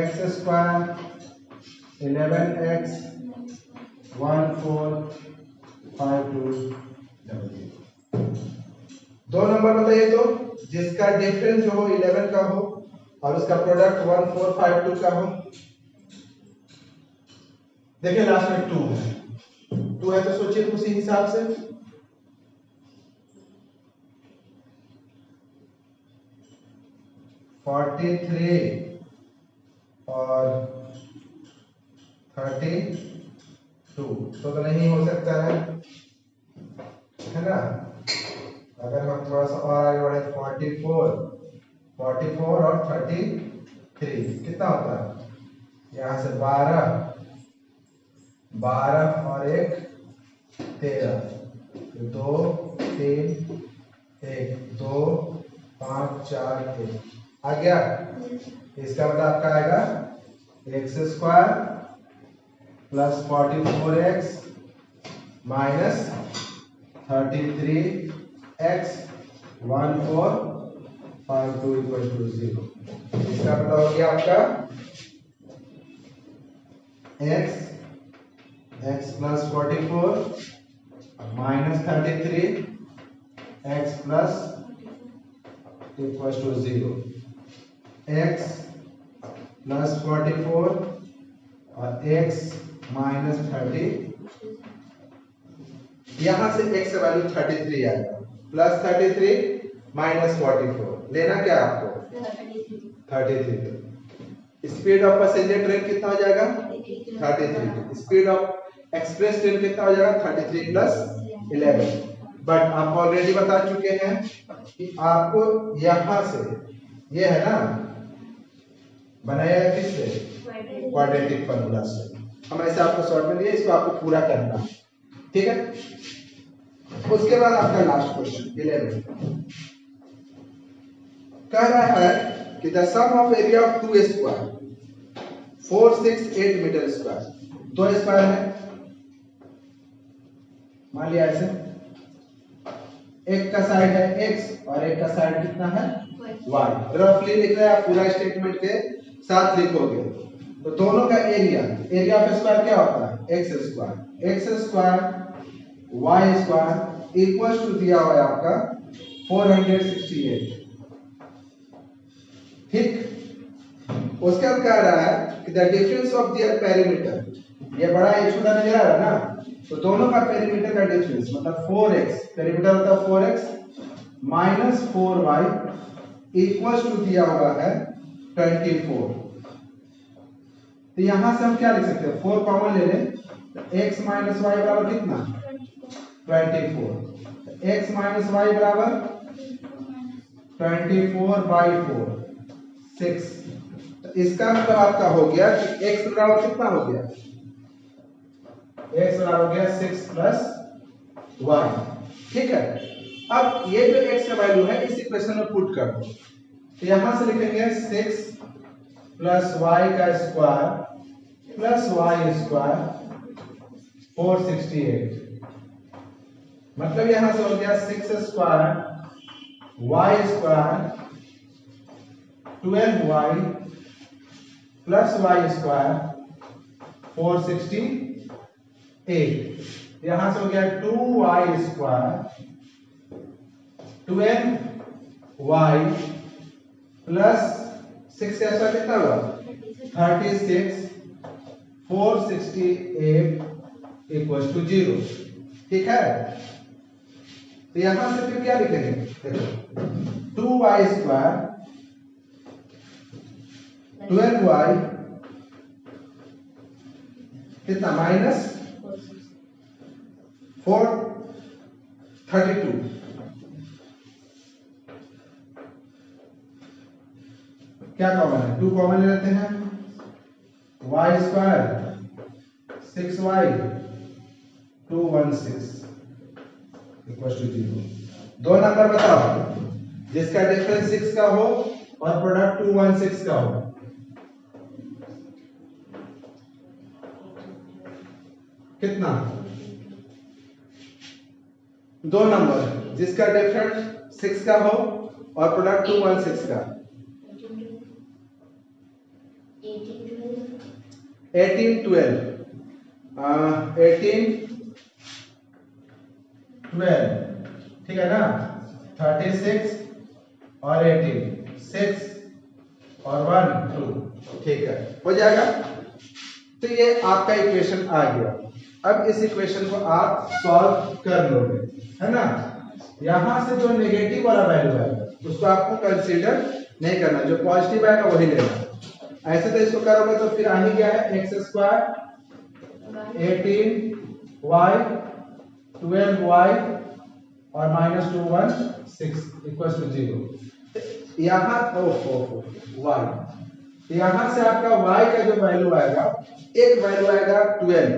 x² 11x 1452। दो नंबर बताइए तो जिसका डिफरेंस जो हो 11 का हो और उसका प्रोडक्ट 1452 का हो। देखिए लास्ट में 2 है, 2 है तो सोचिए उसी हिसाब से। और 32 तो नहीं हो सकता है ना। अगर हम थोड़ा सा और आगे बढ़े 44 और 33 कितना होता है, यहाँ से 12 और 1 13, 2 3 1 2 5 4 1 आ गया। इसका मतलब आपका आएगा x² + 44x माइनस 33x 1452 = 0। इसका मतलब हो गया आपका x + 44 माइनस 33x + 0, x + 44 और x माइनस 30, यहां से x का वैल्यू 33 आएगा, प्लस 33 माइनस 44, लेना क्या आपको 33। स्पीड ऑफ पैसेंजर ट्रेन कितना हो जाएगा 33, स्पीड ऑफ एक्सप्रेस ट्रेन कितना हो जाएगा 33 + 11। बट आप ऑलरेडी बता चुके हैं कि आपको यहां से ये है ना बनाया है किससे, क्वाड्रेटिक फार्मूला से। हम ऐसे आपको शॉर्ट में दिए, इसको आपको पूरा करना, ठीक है। उसके बाद आपका लास्ट क्वेश्चन 11 कह रहा है कि the sum of area of 2 square 468 metre square, 2 square है मान लिया ऐसे, एक का साइड है x और एक का साइड कितना है y। रफली लिख रहे हैं, आप पूरा स्टेटमेंट के साथ लिखोगे। तो दोनों का एरिया ऑफ स्क्वायर क्या होता है? X square Y square equal to दिया हुआ है आपका 468। ठीक, उसके बाद कह रहा है कि the difference of their perimeter, ये बड़ा ये छोटा नजर आ रहा है ना, तो दोनों का पेरीमीटर का डिफरेंस मतलब 4x, पेरीमीटर होता है 4x minus 4y equal to दिया हुआ है 24। तो यहां से हम क्या लिख सकते हैं? 4 कॉमन ले लें तो x माइनस वाई बराबर कितना? 24। x माइनस वाई बराबर 24/4 6। तो इसका मतलब आपका हो गया कि x बराबर कितना हो गया? x बराबर हो गया 6 प्लस y। ठीक है, अब ये जो x का वैल्यू है इस इक्वेशन में पुट कर दो। तो यहां से लिखेंगे 6 प्लस y का स्क्वायर प्लस y स्क्वायर 468। मतलब यहां से हो गया 6 square y square 12y plus y square 468। यहां से हो गया 2y स्क्वायर 12y प्लस 6 का स्क्वायर कितना हुआ? 36 468 इक्वल टू 0। ठीक है, तो यहां से फिर क्या लिखेंगे? 2y स्क्वायर 12y कितना माइनस 432। क्या कॉमन है? 2 कॉमन ले लेते हैं, y square 6y 216 equal to 0। दो नंबर बताओ जिसका डिफरेंस 6 का हो और प्रोडक्ट 216 का हो। कितना? दो नंबर जिसका डिफरेंस 6 का हो और प्रोडक्ट 216 का। 18 12 ठीक है ना? 36 और 18 6 और 1 2। ठीक है, हो जाएगा। तो ये आपका इक्वेशन आ गया। अब इस इक्वेशन को आप सॉल्व कर लोगे, है ना? यहां से जो नेगेटिव वाला वैल्यू आएगा उसको आपको कंसीडर नहीं करना, जो पॉजिटिव आएगा वही लेना। ऐसे तो इसको करोगे तो फिर आ ही गया है x स्क्वायर 18y 12y और माइनस 216 इक्वल टू 0। यहां y, यहां से आपका y का जो वैल्यू आएगा, एक वैल्यू आएगा 12